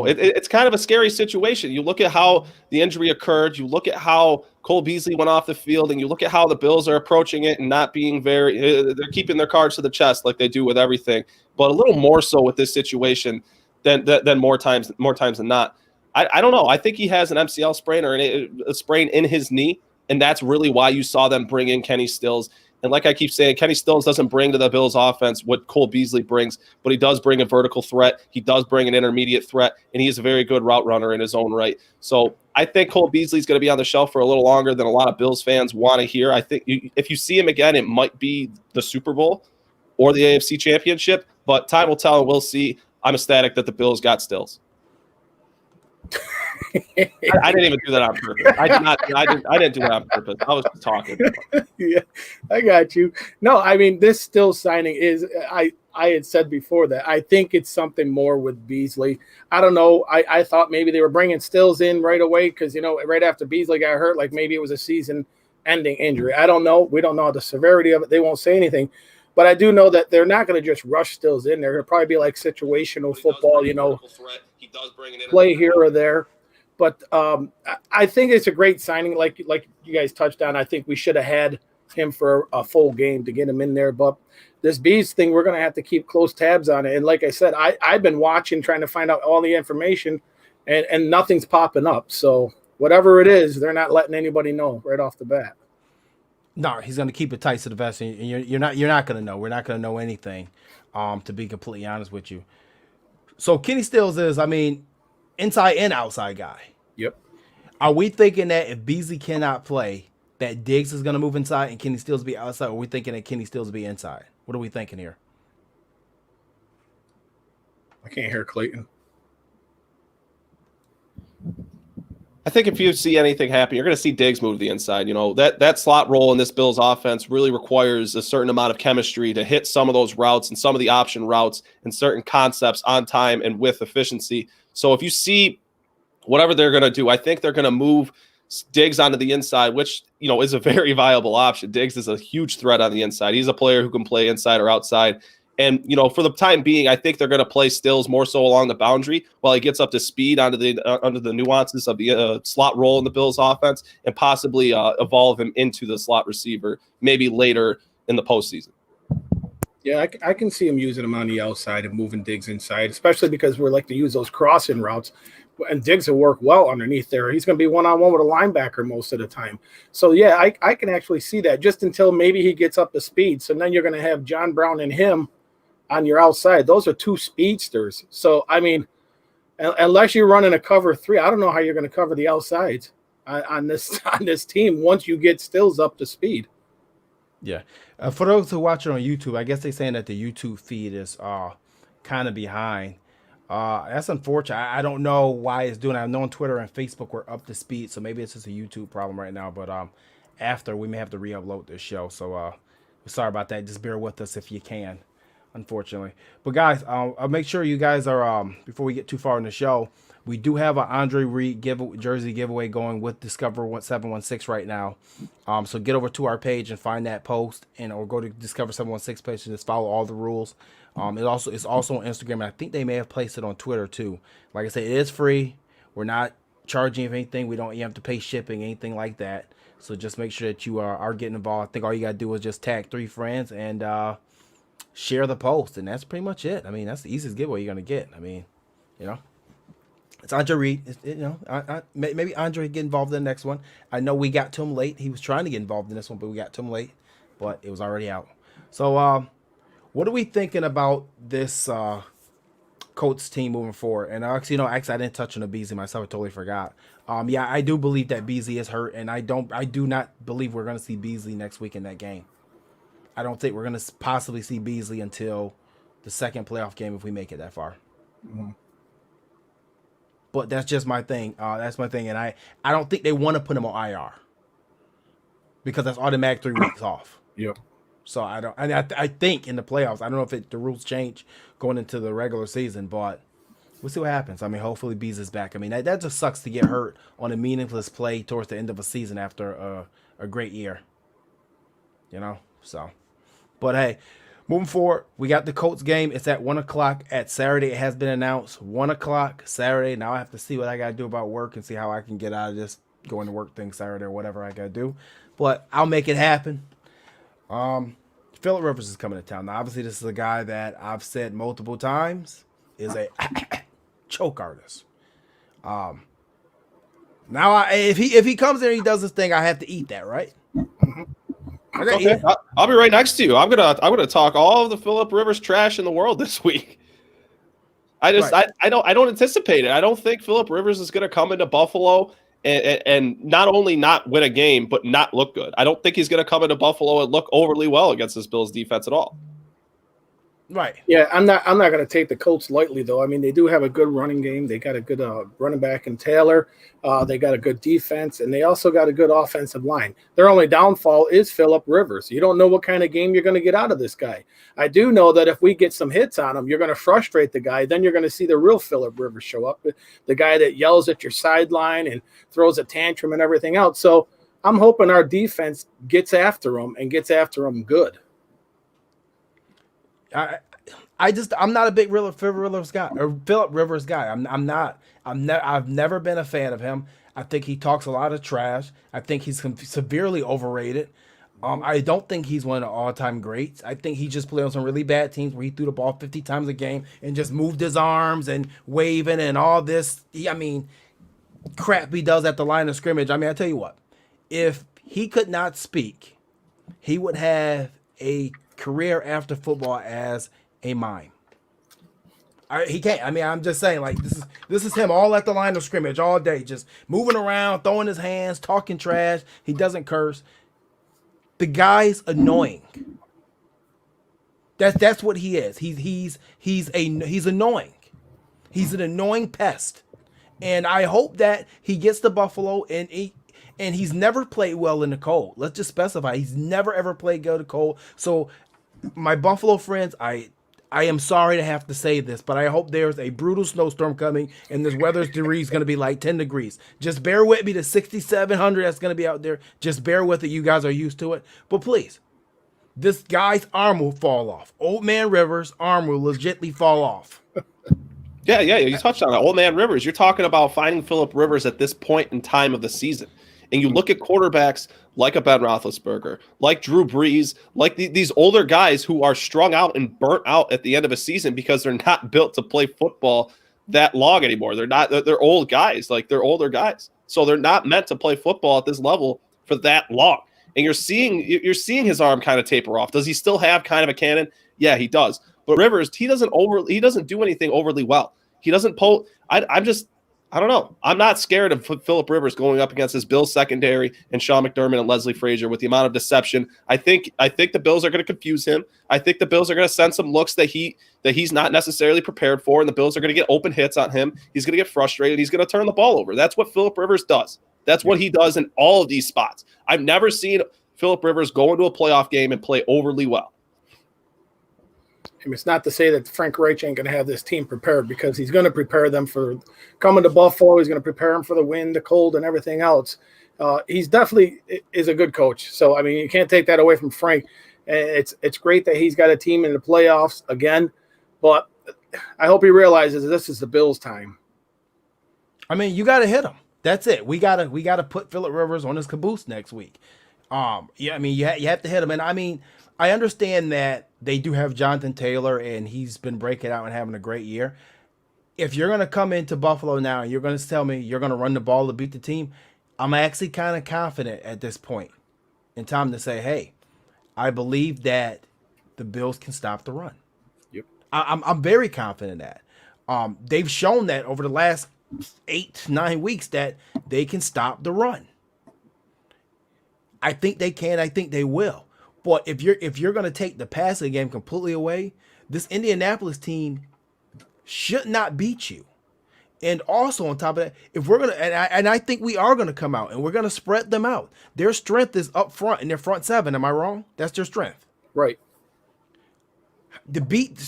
C: It's kind of a scary situation. You look at how the injury occurred. You look at how Cole Beasley went off the field, and you look at how the Bills are approaching it and not being they're keeping their cards to the chest like they do with everything, but a little more so with this situation than more times than not. I don't know. I think he has an MCL sprain or a sprain in his knee, and that's really why you saw them bring in Kenny Stills. And like I keep saying, Kenny Stills doesn't bring to the Bills offense what Cole Beasley brings, but he does bring a vertical threat. He does bring an intermediate threat, and he's a very good route runner in his own right. So I think Cole Beasley's going to be on the shelf for a little longer than a lot of Bills fans want to hear. I think if you see him again, it might be the Super Bowl or the AFC Championship, but time will tell, and we'll see. I'm ecstatic that the Bills got Stills. I didn't even do that on purpose. I didn't do that on purpose. I was just talking.
B: Yeah, I got you. No, I mean, this still signing is, I had said before that I think it's something more with Beasley. I don't know. I thought maybe they were bringing Stills in right away because, right after Beasley got hurt, like maybe it was a season-ending injury. I don't know. We don't know the severity of it. They won't say anything. But I do know that they're not going to just rush Stills in. They're going to probably be like situational football, play here or there. But I think it's a great signing, like you guys touched on. I think we should have had him for a full game to get him in there. But this Bees thing, we're going to have to keep close tabs on it. And like I said, I've been watching, trying to find out all the information, and nothing's popping up. So whatever it is, they're not letting anybody know right off the bat.
A: No, he's going to keep it tight to the vest, and you're not going to know. We're not going to know anything, to be completely honest with you. So Kenny Stills is, I mean, inside and outside guy.
B: Yep.
A: Are we thinking that if Beasley cannot play, that Diggs is going to move inside and Kenny Stills be outside? Or are we thinking that Kenny Stills be inside? What are we thinking here?
B: I can't hear Clayton.
C: I think if you see anything happen, you're going to see Diggs move to the inside. That slot role in this Bills offense really requires a certain amount of chemistry to hit some of those routes and some of the option routes and certain concepts on time and with efficiency. So if you see whatever they're going to do, I think they're going to move Diggs onto the inside, which, is a very viable option. Diggs is a huge threat on the inside. He's a player who can play inside or outside. And, for the time being, I think they're going to play Stills more so along the boundary while he gets up to speed under the nuances of the slot role in the Bills offense and possibly evolve him into the slot receiver maybe later in the postseason.
B: Yeah, I can see him using him on the outside and moving Diggs inside, especially because we like to use those crossing routes. And Diggs will work well underneath there. He's going to be one-on-one with a linebacker most of the time. So, yeah, I can actually see that just until maybe he gets up to speed. So then you're going to have John Brown and him on your outside. Those are two speedsters. So, I mean, unless you're running a cover 3, I don't know how you're going to cover the outsides on this team once you get Stills up to speed.
A: Yeah. For those who watch it on YouTube, I guess they're saying that the YouTube feed is kind of behind. That's unfortunate. I don't know why it's doing that. I know on Twitter and Facebook we're up to speed, so maybe it's just a YouTube problem right now. But after, we may have to re-upload this show. So we're sorry about that. Just bear with us if you can, unfortunately. But guys, I'll make sure you guys are, before we get too far in the show, we do have an Andre Reed jersey giveaway going with Discover 716 right now. So get over to our page and find that post, or go to Discover 716 page and just follow all the rules. It's also on Instagram, and I think they may have placed it on Twitter too. Like I said, it is free. We're not charging you anything. You have to pay shipping, anything like that. So just make sure that you are getting involved. I think all you got to do is just tag 3 friends and share the post, and that's pretty much it. I mean, that's the easiest giveaway you're gonna get. I mean, you know, it's Andre Reed. Maybe Andre get involved in the next one. I know we got to him late. He was trying to get involved in this one, but we got to him late. But it was already out. So, what are we thinking about this Colts team moving forward? And actually, I didn't touch on the Beasley myself. I totally forgot. Yeah, I do believe that Beasley is hurt, and I do not believe we're gonna see Beasley next week in that game. I don't think we're going to possibly see Beasley until the second playoff game if we make it that far.
B: Mm-hmm.
A: But that's just my thing. That's my thing. And I don't think they want to put him on IR because that's automatic 3 weeks off.
B: Yep.
A: So I think in the playoffs, I don't know if the rules change going into the regular season, but we'll see what happens. I mean, hopefully Beasley's back. I mean, that just sucks to get hurt on a meaningless play towards the end of a season after a great year. So. But hey, moving forward, we got the Colts game. It's at 1 o'clock at Saturday. It has been announced 1 o'clock Saturday. Now I have to see what I got to do about work and see how I can get out of this going to work thing Saturday or whatever I got to do. But I'll make it happen. Phillip Rivers is coming to town. Now, obviously, this is a guy that I've said multiple times is a choke artist. Now, if he comes there and he does this thing, I have to eat that, right?
B: Mm-hmm.
C: Okay. I'll be right next to you. I'm gonna talk all of the Phillip Rivers trash in the world this week. I don't anticipate it. I don't think Phillip Rivers is gonna come into Buffalo and not only not win a game but not look good. I don't think he's gonna come into Buffalo and look overly well against this Bills defense at all.
A: Right.
B: Yeah, I'm not going to take the Colts lightly, though. I mean, they do have a good running game. They got a good running back in Taylor. They got a good defense, and they also got a good offensive line. Their only downfall is Phillip Rivers. You don't know what kind of game you're going to get out of this guy. I do know that if we get some hits on him, you're going to frustrate the guy. Then you're going to see the real Phillip Rivers show up, the guy that yells at your sideline and throws a tantrum and everything else. So I'm hoping our defense gets after him and gets after him good.
A: I'm not a big Phillip Rivers guy. I've never been a fan of him. I think he talks a lot of trash. I think he's severely overrated. I don't think he's one of the all-time greats. I think he just played on some really bad teams where he threw the ball 50 times a game and just moved his arms and waving and all this. Crap he does at the line of scrimmage. I tell you what, if he could not speak, he would have a career after football as a mime. He can't. I'm just saying, like, this is him all at the line of scrimmage all day, just moving around, throwing his hands, talking trash. He doesn't curse. The guy's annoying. That's what he is. He's annoying. He's an annoying pest. And I hope that he gets to Buffalo and he's never played well in the cold. Let's just specify. He's never ever played well in the cold. So my Buffalo friends, I am sorry to have to say this, but I hope there's a brutal snowstorm coming and this weather's degree is going to be like 10 degrees. Just bear with me, the 6,700 that's going to be out there. Just bear with it. You guys are used to it. But please, this guy's arm will fall off. Old man Rivers' arm will legitimately fall off.
C: Yeah, you touched on it. Old man Rivers. You're talking about finding Phillip Rivers at this point in time of the season. And you look at quarterbacks like a Ben Roethlisberger, like Drew Brees, like these older guys who are strung out and burnt out at the end of a season because they're not built to play football that long anymore. They're old guys, like they're older guys. So they're not meant to play football at this level for that long. And you're seeing his arm kind of taper off. Does he still have kind of a cannon? Yeah, he does. But Rivers, he doesn't do anything overly well. He doesn't pull. I don't know. I'm not scared of Phillip Rivers going up against his Bills secondary and Sean McDermott and Leslie Frazier with the amount of deception. I think the Bills are going to confuse him. I think the Bills are going to send some looks that he's not necessarily prepared for, and the Bills are going to get open hits on him. He's going to get frustrated. He's going to turn the ball over. That's what Phillip Rivers does. That's what he does in all of these spots. I've never seen Phillip Rivers go into a playoff game and play overly well.
B: It's not to say that Frank Reich ain't going to have this team prepared, because he's going to prepare them for coming to Buffalo. He's going to prepare them for the wind, the cold, and everything else. He's definitely is a good coach. So, you can't take that away from Frank. It's great that he's got a team in the playoffs again, but I hope he realizes this is the Bills' time.
A: I mean, you got to hit him. That's it. We gotta put Phillip Rivers on his caboose next week. Yeah, I mean, you have to hit him, and I mean, I understand that they do have Jonathan Taylor, and he's been breaking out and having a great year. If you're gonna come into Buffalo now and you're gonna tell me you're gonna run the ball to beat the team, I'm actually kind of confident at this point in time to say, hey, I believe that the Bills can stop the run.
B: Yep.
A: I'm very confident in that. They've shown that over the last 8 to 9 weeks that they can stop the run. I think they can. I think they will. But if you're going to take the passing game completely away, this Indianapolis team should not beat you. And also on top of that, if we're gonna and I think we are gonna come out and we're gonna spread them out. Their strength is up front in their front seven. Am I wrong? That's their strength.
B: Right.
A: To beat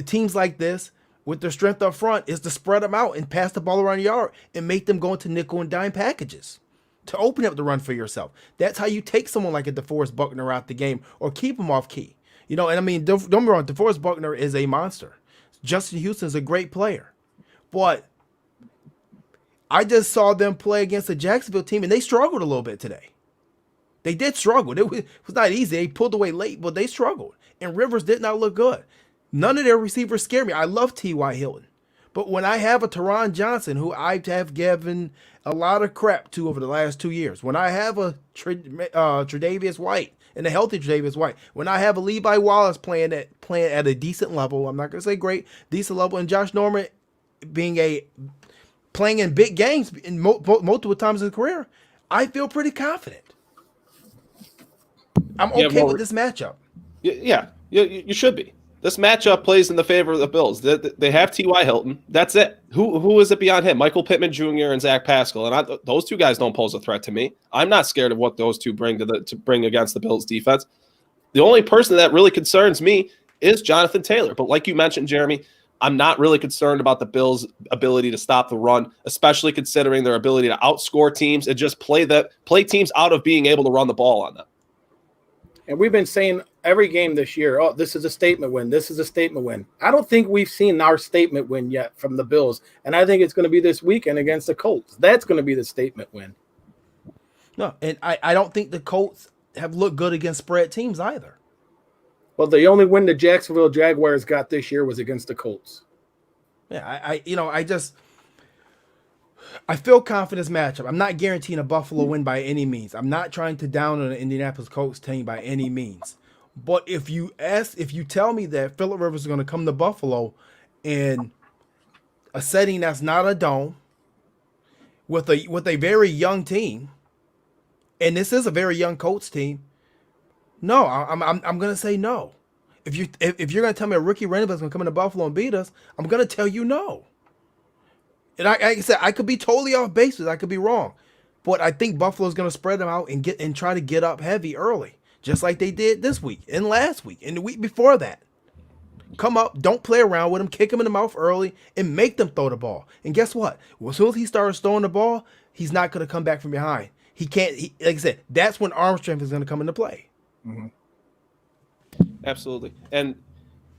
A: teams like this with their strength up front is to spread them out and pass the ball around the yard and make them go into nickel and dime packages to open up the run for yourself. That's how you take someone like a DeForest Buckner out the game or keep him off key. You know, and I mean, don't get me wrong, DeForest Buckner is a monster. Justin Houston is a great player. But I just saw them play against the Jacksonville team, and they struggled a little bit today. They did struggle. It was not easy. They pulled away late, but they struggled. And Rivers did not look good. None of their receivers scare me. I love T.Y. Hilton. But when I have a Teron Johnson, who I have given a lot of crap to over the last 2 years, when I have a Tre'Davious White, and a healthy Tre'Davious White, when I have a Levi Wallace playing at a decent level, I'm not going to say great, decent level, and Josh Norman playing in big games in multiple times in his career, I feel pretty confident. I'm okay with this matchup.
C: Yeah, you should be. This matchup plays in the favor of the Bills. They have T.Y. Hilton. That's it. Who is it beyond him? Michael Pittman Jr. and Zach Pascal. And those two guys don't pose a threat to me. I'm not scared of what those two bring to bring against the Bills defense. The only person that really concerns me is Jonathan Taylor. But like you mentioned, Jeremy, I'm not really concerned about the Bills' ability to stop the run, especially considering their ability to outscore teams and just play teams out of being able to run the ball on them.
B: And we've been saying every game this year, oh, this is a statement win. This is a statement win. I don't think we've seen our statement win yet from the Bills. And I think it's going to be this weekend against the Colts. That's going to be the statement win.
A: No, and I don't think the Colts have looked good against spread teams either.
B: Well, the only win the Jacksonville Jaguars got this year was against the Colts.
A: Yeah, I feel confident in this matchup. I'm not guaranteeing a Buffalo win by any means. I'm not trying to down on the Indianapolis Colts team by any means. But if you tell me that Phillip Rivers is going to come to Buffalo in a setting that's not a dome with a very young team, and this is a very young Colts team, no, I'm going to say no. If you're going to tell me a rookie running back is going to come into Buffalo and beat us, I'm going to tell you no. And like I said, I could be totally off basis. I could be wrong. But I think Buffalo's going to spread them out and try to get up heavy early, just like they did this week and last week and the week before that. Come up, don't play around with them, kick them in the mouth early, and make them throw the ball. And guess what? As soon as he starts throwing the ball, he's not going to come back from behind. He can't. Like I said, that's when arm strength is going to come into play.
B: Mm-hmm.
C: Absolutely. And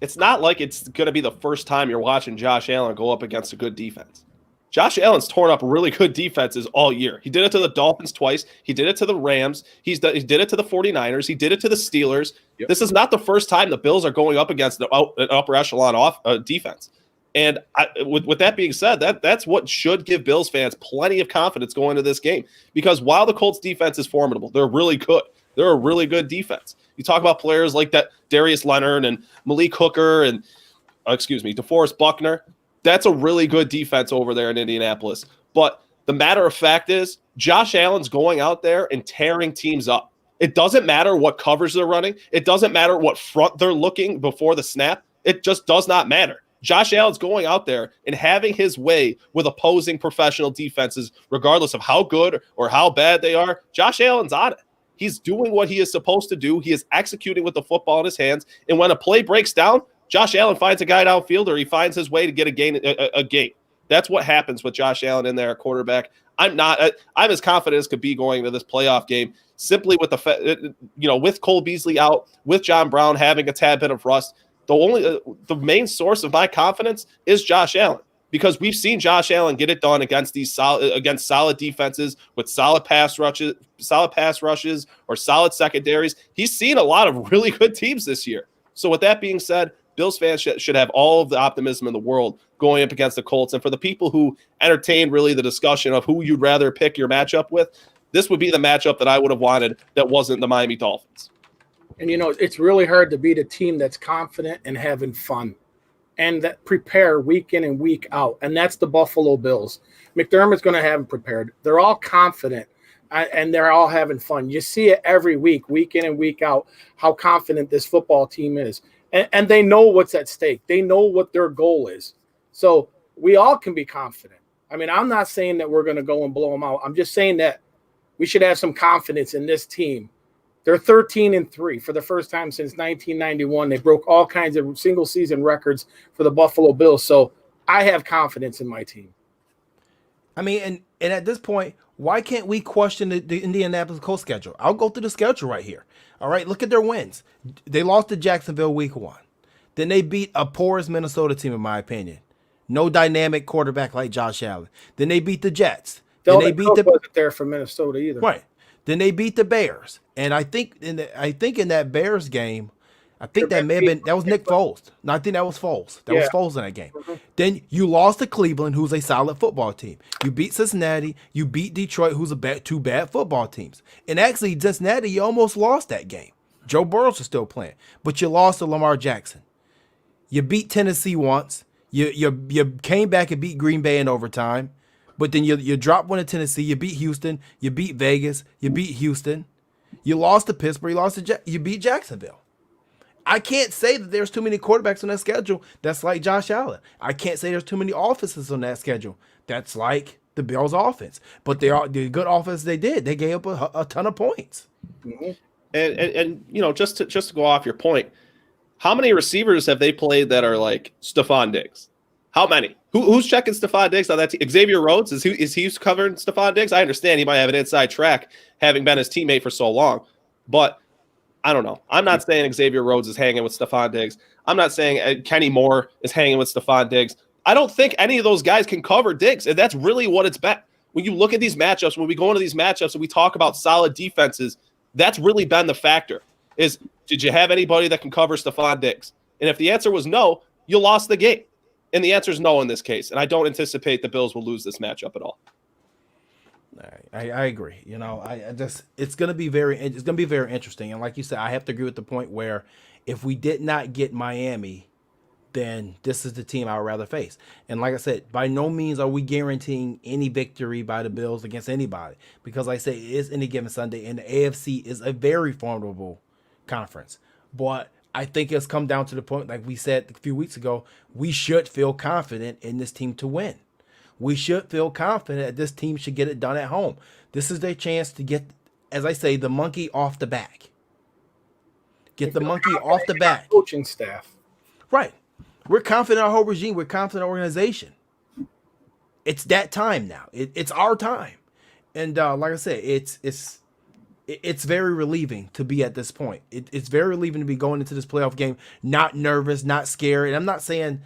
C: it's not like it's going to be the first time you're watching Josh Allen go up against a good defense. Josh Allen's torn up really good defenses all year. He did it to the Dolphins twice. He did it to the Rams. He did it to the 49ers. He did it to the Steelers. Yep. This is not the first time the Bills are going up against an upper echelon defense. And with that being said, that's what should give Bills fans plenty of confidence going into this game. Because while the Colts defense is formidable, they're really good. They're a really good defense. You talk about players like that Darius Leonard and Malik Hooker and, DeForest Buckner. That's a really good defense over there in Indianapolis. But the matter of fact is, Josh Allen's going out there and tearing teams up. It doesn't matter what covers they're running. It doesn't matter what front they're looking before the snap. It just does not matter. Josh Allen's going out there and having his way with opposing professional defenses, regardless of how good or how bad they are. Josh Allen's on it. He's doing what he is supposed to do. He is executing with the football in his hands. And when a play breaks down, Josh Allen finds a guy downfield or he finds his way to get a gain. That's what happens with Josh Allen in there at quarterback. I'm as confident as could be going into this playoff game simply with with Cole Beasley out, with John Brown having a tad bit of rust. The main source of my confidence is Josh Allen. because we've seen Josh Allen get it done against solid defenses with solid pass rushes or solid secondaries. He's seen a lot of really good teams this year. So with that being said, Bills fans should have all of the optimism in the world going up against the Colts. And for the people who entertain really the discussion of who you'd rather pick your matchup with, this would be the matchup that I would have wanted that wasn't the Miami Dolphins.
B: And, it's really hard to beat a team that's confident and having fun and that prepare week in and week out. And that's the Buffalo Bills. McDermott's going to have them prepared. They're all confident and they're all having fun. You see it every week in and week out, how confident this football team is. And they know what's at stake. They know what their goal is. So we all can be confident. I mean, I'm not saying that we're going to go and blow them out. I'm just saying that we should have some confidence in this team. They're 13-3 for the first time since 1991. They broke all kinds of single season records for the Buffalo Bills. So I have confidence in my team.
A: I mean, and at this point, why can't we question the Indianapolis Colts schedule? I'll go through the schedule right here. All right, look at their wins. They lost to Jacksonville week 1. Then they beat a porous Minnesota team, in my opinion. No dynamic quarterback like Josh Allen. Then they beat the Jets. Then they beat
B: wasn't there for Minnesota either.
A: Right. Then they beat the Bears. And I think in that Bears game, I think that was Nick Foles. No, I think that was Foles. That was Foles in that game. Mm-hmm. Then you lost to Cleveland, who's a solid football team. You beat Cincinnati. You beat Detroit, who's two bad football teams. And actually, Cincinnati, you almost lost that game. Joe Burrow was still playing, but you lost to Lamar Jackson. You beat Tennessee once. You came back and beat Green Bay in overtime, but then you dropped one to Tennessee. You beat Houston. You beat Vegas. You beat Houston. You lost to Pittsburgh. You beat Jacksonville. I can't say that there's too many quarterbacks on that schedule that's like Josh Allen. I can't say there's too many offenses on that schedule that's like the Bills' offense. But the good offense they did. They gave up a ton of points.
C: Mm-hmm. And just to go off your point, how many receivers have they played that are like Stephon Diggs? How many? Who's checking Stephon Diggs on that team? Xavier Rhodes? Is he covering Stephon Diggs? I understand he might have an inside track having been his teammate for so long, but I don't know. I'm not saying Xavier Rhodes is hanging with Stephon Diggs. I'm not saying Kenny Moore is hanging with Stephon Diggs. I don't think any of those guys can cover Diggs, and that's really what it's been. When you look at these matchups, when we go into these matchups and we talk about solid defenses, that's really been the factor. Is did you have anybody that can cover Stephon Diggs? And if the answer was no, you lost the game. And the answer is no in this case. And I don't anticipate the Bills will lose this matchup at all.
A: I agree. It's going to be very interesting. And like you said, I have to agree with the point where if we did not get Miami, then this is the team I would rather face. And like I said, by no means are we guaranteeing any victory by the Bills against anybody, because like I say, it is any given Sunday, and the AFC is a very formidable conference. But I think it's come down to the point, like we said a few weeks ago, we should feel confident in this team to win. We should feel confident that this team should get it done at home. This is their chance to get, as I say, the monkey off the back. Get the monkey off the back.
B: Coaching staff.
A: Right. We're confident in our whole regime. We're confident in our organization. It's that time now. It's our time. And like I said, it's very relieving to be at this point. It's very relieving to be going into this playoff game, not nervous, not scared. And I'm not saying,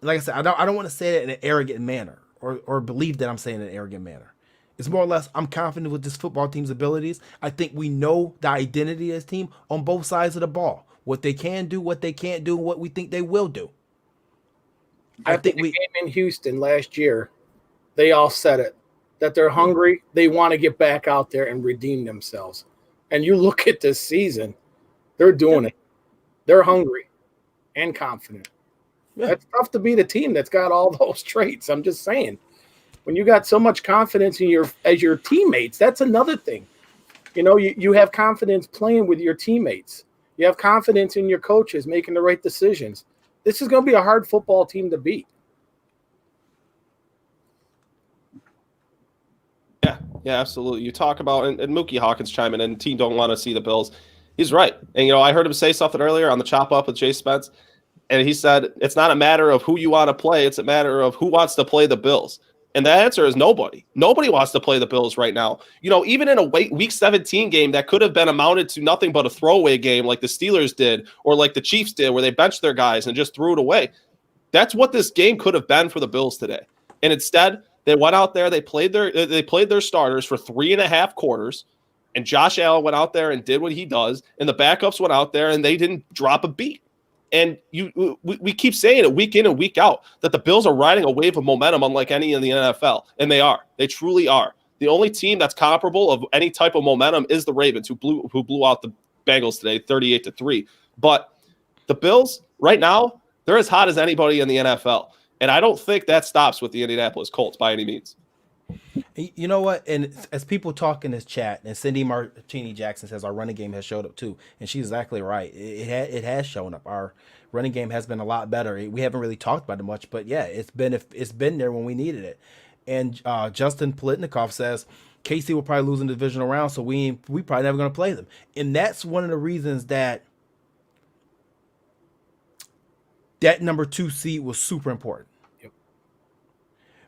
A: like I said, I don't want to say it in an arrogant manner or believe that I'm saying it in an arrogant manner. It's more or less, I'm confident with this football team's abilities. I think we know the identity of this team on both sides of the ball. What they can do, what they can't do, and what we think they will do.
B: I think the game in Houston last year, they all said it, that they're hungry. They want to get back out there and redeem themselves. And you look at this season, they're doing it. They're hungry and confident. Yeah. That's tough to beat a team that's got all those traits. I'm just saying. When you got so much confidence in your teammates, that's another thing. You have confidence playing with your teammates. You have confidence in your coaches making the right decisions. This is going to be a hard football team to beat.
C: Yeah, absolutely. You talk about, and Mookie Hawkins chiming in, team don't want to see the Bills. He's right. And, I heard him say something earlier on the Chop Up with Jay Spence, and he said, it's not a matter of who you want to play. It's a matter of who wants to play the Bills. And the answer is nobody. Nobody wants to play the Bills right now. Even in a Week 17 game that could have been amounted to nothing but a throwaway game like the Steelers did or like the Chiefs did where they benched their guys and just threw it away. That's what this game could have been for the Bills today. And instead, they went out there, they played their starters for 3.5 quarters, and Josh Allen went out there and did what he does, and the backups went out there and they didn't drop a beat. And we keep saying it week in and week out that the Bills are riding a wave of momentum unlike any in the NFL, and they are. They truly are. The only team that's comparable of any type of momentum is the Ravens, who blew out the Bengals today, 38-3. But the Bills right now, they're as hot as anybody in the NFL, and I don't think that stops with the Indianapolis Colts by any means.
A: You know what? And as people talk in this chat, and Cindy Martini Jackson says our running game has showed up too, and she's exactly right. It has shown up. Our running game has been a lot better. We haven't really talked about it much, but yeah, it's been there when we needed it. And Justin Politnikov says KC will probably lose in the divisional round, so we probably never going to play them. And that's one of the reasons that number 2 seed was super important.
B: Yep.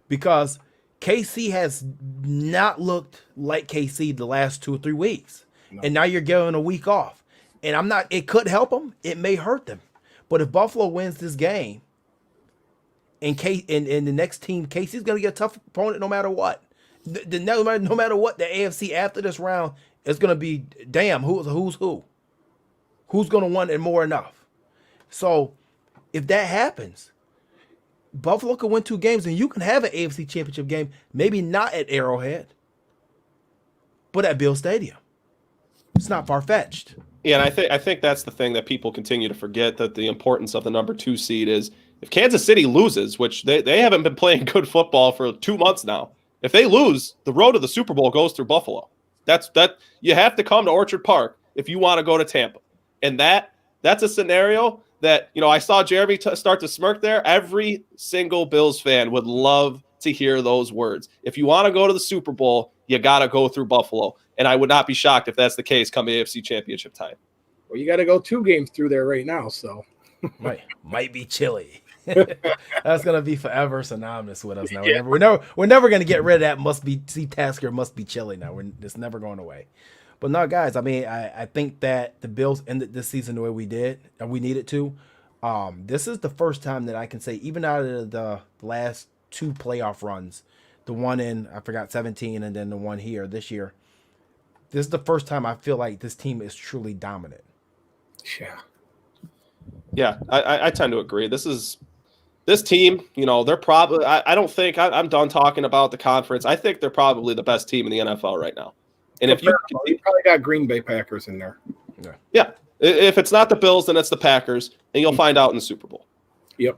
B: Because
A: KC has not looked like KC the last 2 or 3 weeks. No. And now you're giving a week off. And it could help them. It may hurt them. But if Buffalo wins this game, and the next team, KC's going to get a tough opponent no matter what. No matter what, the AFC after this round is going to be, damn, who's who? Who's going to want it more enough? So if that happens, Buffalo can win 2 games, and you can have an AFC Championship game, maybe not at Arrowhead, but at Bill Stadium. It's not far-fetched.
C: Yeah, and I think that's the thing that people continue to forget, that the importance of the number 2 seed is if Kansas City loses, which they haven't been playing good football for 2 months now. If they lose, the road to the Super Bowl goes through Buffalo. That you have to come to Orchard Park if you want to go to Tampa. And that's a scenario that, I saw Jeremy start to smirk there. Every single Bills fan would love to hear those words. If you want to go to the Super Bowl, you got to go through Buffalo. And I would not be shocked if that's the case come AFC Championship time.
B: Well, you got to go 2 games through there right now, so.
A: Might be chilly. That's going to be forever synonymous with us now. Yeah. We're never going to get rid of that Tasker must be chilly now. It's never going away. But no, guys, I mean, I think that the Bills ended this season the way we did, and we needed to. This is the first time that I can say, even out of the last 2 playoff runs, the one in, I forgot, 17, and then the one here this year, this is the first time I feel like this team is truly dominant.
C: Yeah, I tend to agree. This team, they're probably, I don't think, I'm done talking about the conference. I think they're probably the best team in the NFL right now. And if you
B: probably got Green Bay Packers in there.
C: Yeah. If it's not the Bills, then it's the Packers, and you'll find out in the Super Bowl.
B: Yep.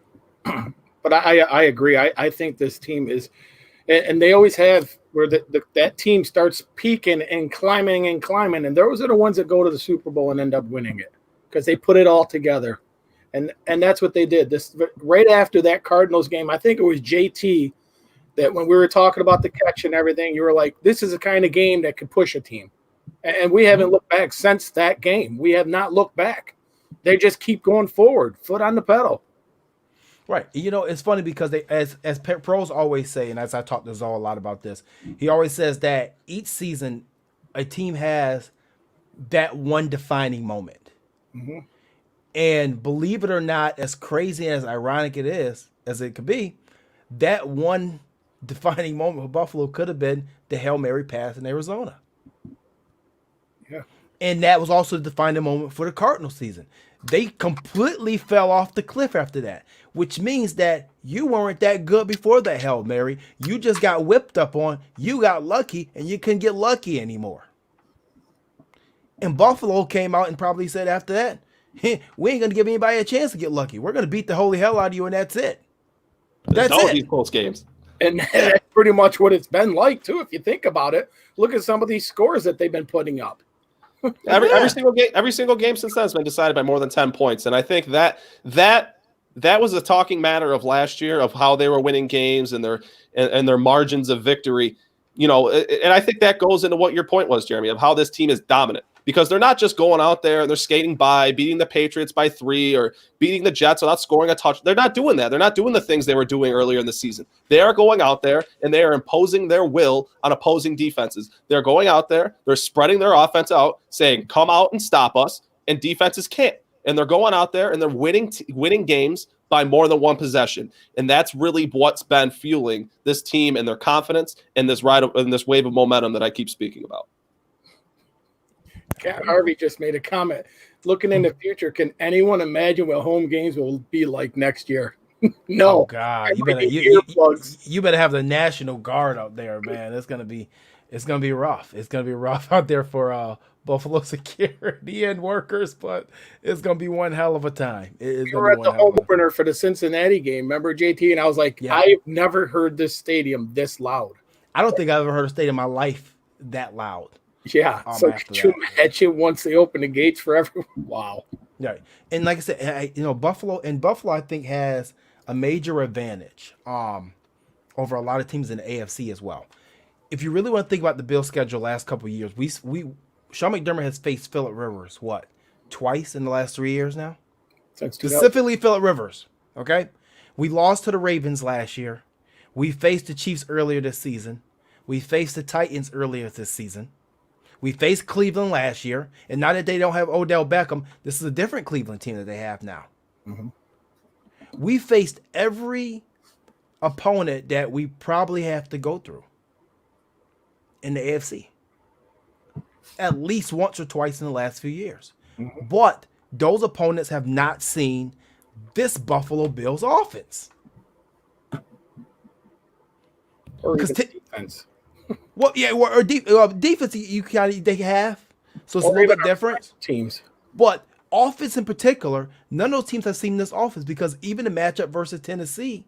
B: But I agree. I think this team is, and they always have where that team starts peaking and climbing, and those are the ones that go to the Super Bowl and end up winning it because they put it all together. And that's what they did. This right after that Cardinals game, I think it was JT that when we were talking about the catch and everything, you were like, this is the kind of game that could push a team. And we haven't looked back since that game. We have not looked back. They just keep going forward, foot on the pedal.
A: Right. It's funny because they, as pros always say, and as I talk to Zoe a lot about this, he always says that each season a team has that one defining moment. Mm-hmm. And believe it or not, as crazy and as ironic it is, as it could be, that one defining moment for Buffalo could have been the Hail Mary pass in Arizona.
B: Yeah.
A: And that was also the defining moment for the Cardinals season. They completely fell off the cliff after that, which means that you weren't that good before that Hail Mary. You just got whipped up on, you got lucky, and you couldn't get lucky anymore. And Buffalo came out and probably said after that, hey, we ain't going to give anybody a chance to get lucky. We're going to beat the holy hell out of you, and that's it.
C: That's it. These close games.
B: And that's pretty much what it's been like, too, if you think about it. Look at some of these scores that they've been putting up.
C: Every single game since then has been decided by more than 10 points. And I think that was a talking matter of last year of how they were winning games and their margins of victory. And I think that goes into what your point was, Jeremy, of how this team is dominant. Because they're not just going out there and they're skating by, beating the Patriots by 3 or beating the Jets without scoring a touch. They're not doing that. They're not doing the things they were doing earlier in the season. They are going out there and they are imposing their will on opposing defenses. They're going out there, they're spreading their offense out, saying, come out and stop us, and defenses can't. And they're going out there and they're winning games by more than one possession. And that's really what's been fueling this team and their confidence and this wave of momentum that I keep speaking about.
B: Cat Harvey just made a comment. Looking in the future, can anyone imagine what home games will be like next year? No.
A: Oh God, you better you better have the National Guard out there, man. It's gonna be rough. It's gonna be rough out there for Buffalo security and workers, but it's gonna be one hell of a time.
B: We were at the home opener for the Cincinnati game. Remember, JT? And I was like, yeah. I've never heard this stadium this loud.
A: I don't think I've ever heard a stadium in my life that loud.
B: Yeah. So could you imagine once they open the gates for everyone? Wow.
A: Right. And like I said, Buffalo, I think has a major advantage over a lot of teams in the AFC as well. If you really want to think about the Bills' schedule last couple of years, Sean McDermott has faced Phillip Rivers, twice in the last 3 years now? Specifically Phillip Rivers, okay? We lost to the Ravens last year. We faced the Chiefs earlier this season. We faced the Titans earlier this season. We faced Cleveland last year. And now that they don't have Odell Beckham, this is a different Cleveland team that they have now. Mm-hmm. We faced every opponent that we probably have to go through in the AFC at least once or twice in the last few years. Mm-hmm. But those opponents have not seen this Buffalo Bills offense.
B: Or defense.
A: Well, yeah, or defense they have. So it's a little bit different.
B: Teams.
A: But offense in particular, none of those teams have seen this offense because even the matchup versus Tennessee,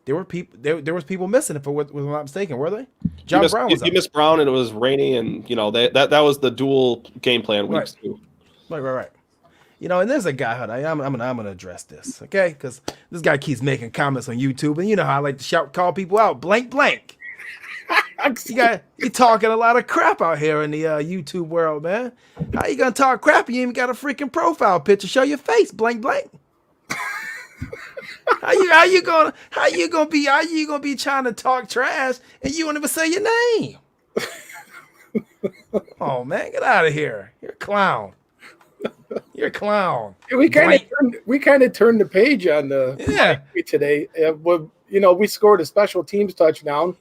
A: there was people missing, if I was not mistaken, were they? John Brown was
C: you missed Brown and it was rainy, and that was the dual game plan weeks too.
A: Right. And there's a guy, I'm gonna address this, okay? Because this guy keeps making comments on YouTube, and you know how I like to call people out, blank. You're talking a lot of crap out here in the YouTube world, man. How you gonna talk crap? You even got a freaking profile picture. Show your face, blank. How you gonna be trying to talk trash and you won't even say your name? Oh man, get out of here! You're a clown. You're a clown.
B: We kind of turned the page on the today. We scored a special teams touchdown,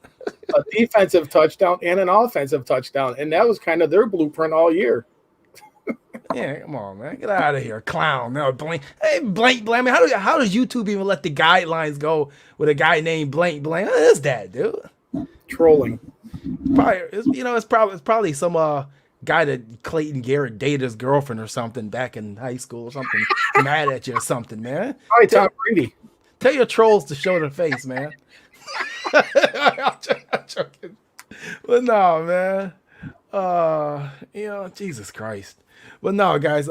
B: a defensive touchdown, and an offensive touchdown, and that was kind of their blueprint all year.
A: Yeah, come on, man, get out of here, clown. No, blank. Hey, blank. I mean, how does YouTube even let the guidelines go with a guy named blank? What is that, dude?
B: Trolling.
A: It's probably some guy that Clayton Garrett dated his girlfriend or something back in high school or something, mad at you or something, man.
B: Probably Tom Brady.
A: Tell your trolls to show their face, man. I'm joking. But no, man. Jesus Christ. But no, guys,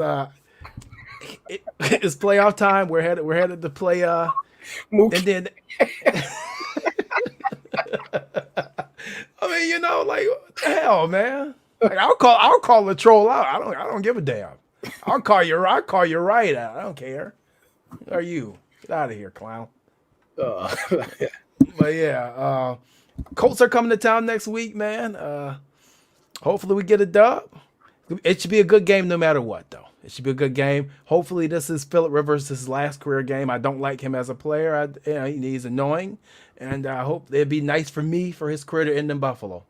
A: it's playoff time. We're headed to play and then I mean, what the hell, man? Like, I'll call the troll out. I don't give a damn. I'll call you right out. I don't care. Who are you? Get out of here, clown. But yeah, Colts are coming to town next week, man. Hopefully we get a dub. It should be a good game no matter what, though. It should be a good game. Hopefully this is Phillip Rivers' last career game. I don't like him as a player. He's annoying, and I hope it'd be nice for his career to end in Buffalo.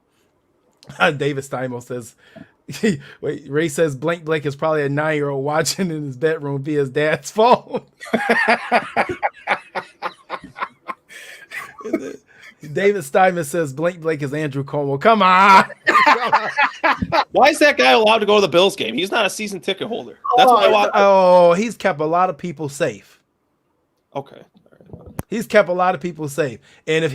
A: David Steimo says, wait, Ray says Blank is probably a 9-year-old watching in his bedroom via his dad's phone. David Steinman says Blank is Andrew Cuomo. Come on.
C: Why is that guy allowed to go to the Bills game? He's not a season ticket holder. That's why
A: he's kept a lot of people safe.
C: Okay.
A: He's kept a lot of people safe. And if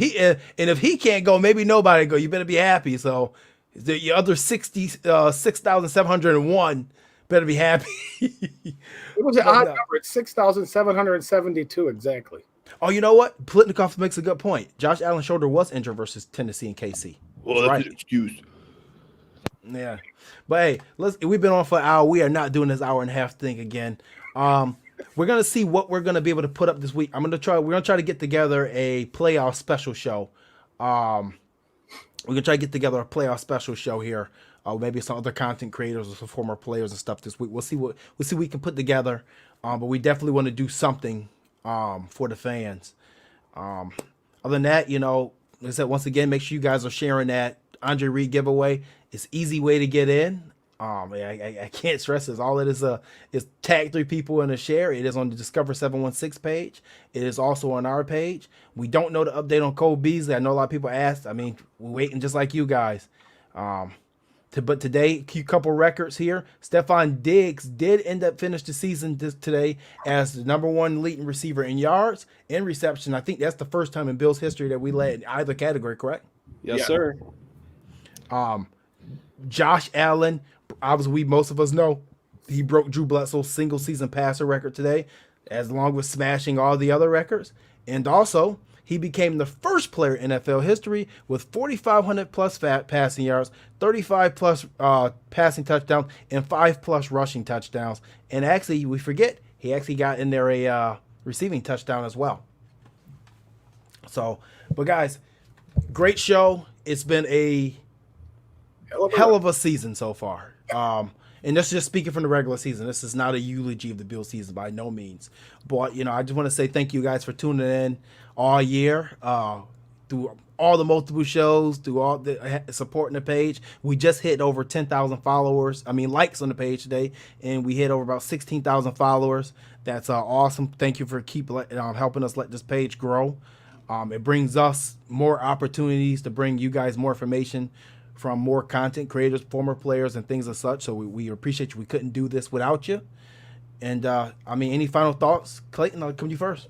A: he can't go, maybe nobody go. You better be happy. So the other 6,701 better be happy.
B: It was an odd number. It's 6,772 exactly.
A: Oh, you know what? Plitnikoff makes a good point. Josh Allen's shoulder was injured versus Tennessee and KC.
C: Well, that's an excuse.
A: Yeah. But hey, we've been on for an hour. We are not doing this hour and a half thing again. We're gonna see what we're gonna be able to put up this week. We're gonna try to get together a playoff special show. We're gonna try to get together a playoff special show here. Maybe some other content creators or some former players and stuff this week. We'll see what we can put together. But we definitely want to do something for the fans. Other than that, like I said, once again, make sure you guys are sharing that Andre Reed giveaway. It's easy way to get in. I can't stress this. All it is tag 3 people in a share. It is on the Discover 716 page. It is also on our page. We don't know the update on Cole Beasley. I know a lot of people asked. I mean, we're waiting just like you guys. But today, a couple records here. Stephon Diggs did end up finish the season today as the #1 leading receiver in yards and reception. I think that's the first time in Bills history that we led either category, correct?
C: Yes, sir.
A: Josh Allen, obviously most of us know, he broke Drew Bledsoe's single season passer record today, as long with smashing all the other records. And also, he became the first player in NFL history with 4,500 plus passing yards, 35 plus passing touchdowns, and 5 plus rushing touchdowns. And actually, we forget, he actually got in there a receiving touchdown as well. So, but guys, great show. It's been a hell of a season so far. And this is just speaking from the regular season. This is not a eulogy of the Bills season by no means. But, I just want to say thank you guys for tuning in all year, through all the multiple shows, through all the supporting the page. We just hit over 10,000 likes on the page today, and we hit over about 16,000 followers. That's awesome. Thank you for helping us let this page grow. It brings us more opportunities to bring you guys more information from more content creators, former players, and things of such. So we appreciate you. We couldn't do this without you. And any final thoughts? Clayton, I'll come to you first.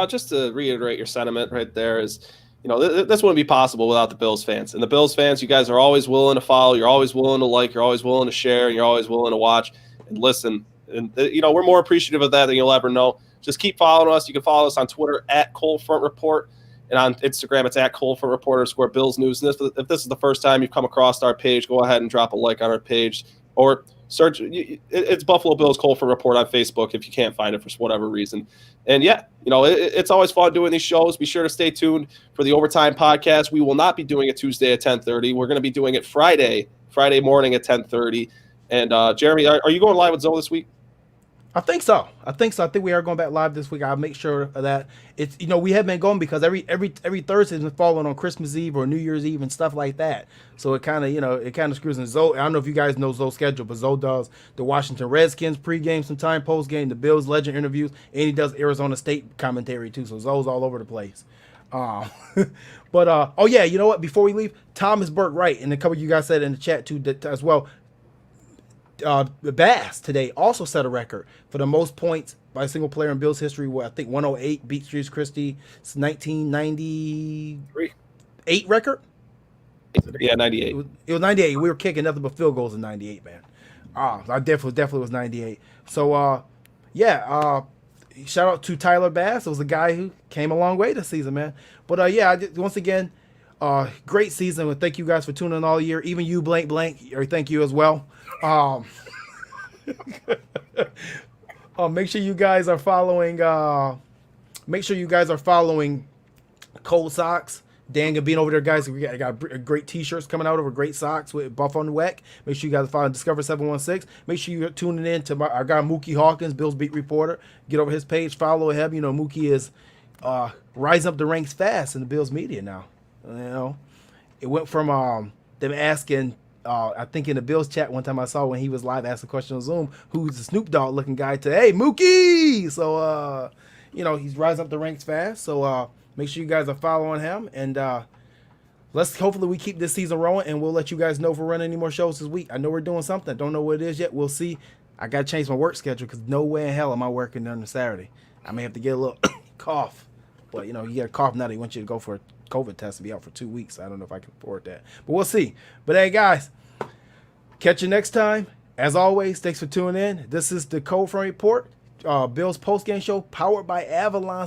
C: Just to reiterate your sentiment right there is, this wouldn't be possible without the Bills fans. And the Bills fans, you guys are always willing to follow. You're always willing to like. You're always willing to share. And you're always willing to watch and listen. And, we're more appreciative of that than you'll ever know. Just keep following us. You can follow us on Twitter @ColdFrontReport. And on Instagram, it's @ColdFrontReport _Bills News. And if this is the first time you've come across our page, go ahead and drop a like on our page. Or search, it's Buffalo Bills Cold Front Report on Facebook if you can't find it for whatever reason. And it's always fun doing these shows. Be sure to stay tuned for the Overtime podcast. We will not be doing it Tuesday at 10:30. We're going to be doing it Friday morning at 10:30. And Jeremy, are you going live with Zoe this week?
A: I think so. I think we are going back live this week. I'll make sure of that. It's we have been going because every Thursday has been falling on Christmas Eve or New Year's Eve and stuff like that. So it kind of screws in. Zoe, I don't know if you guys know Zoe's schedule, but Zoe does the Washington Redskins pregame, sometime postgame, the Bills legend interviews, and he does Arizona State commentary too. So Zoe's all over the place. But you know what? Before we leave, Thomas Burke Wright, and a couple of you guys said in the chat too as well. Bass today also set a record for the most points by a single player in Bills history. I think 108 beat Streets Christie's 1998 record.
C: Yeah, 98.
A: It was 98. We were kicking nothing but field goals in 98, man. I definitely was 98. So shout out to Tyler Bass. It was a guy who came a long way this season, man. But once again, great season. Well, thank you guys for tuning in all year. Even you, blank, thank you as well. Make sure you guys are following. Cold Socks. Dan Gabino over there, guys. We got great T-shirts coming out over great socks with Buff on the Weck. Make sure you guys follow Discover 716. Make sure you're tuning in to our guy Mookie Hawkins, Bills beat reporter. Get over his page, follow him. Mookie is rising up the ranks fast in the Bills media now. It went from them asking. I think in the Bills chat one time I saw when he was live asking a question on Zoom, who's the Snoop Dogg looking guy, to, hey, Mookie! So, he's rising up the ranks fast. So make sure you guys are following him. And hopefully we keep this season rolling, and we'll let you guys know if we're running any more shows this week. I know we're doing something. Don't know what it is yet. We'll see. I got to change my work schedule because no way in hell am I working on a Saturday. I may have to get a little cough. But, you get a cough now, they want you to go for a COVID test to be out for 2 weeks. I don't know if I can afford that. But we'll see. But, hey, guys, catch you next time. As always, thanks for tuning in. This is the Cold Front Report, Bills postgame show powered by Avalon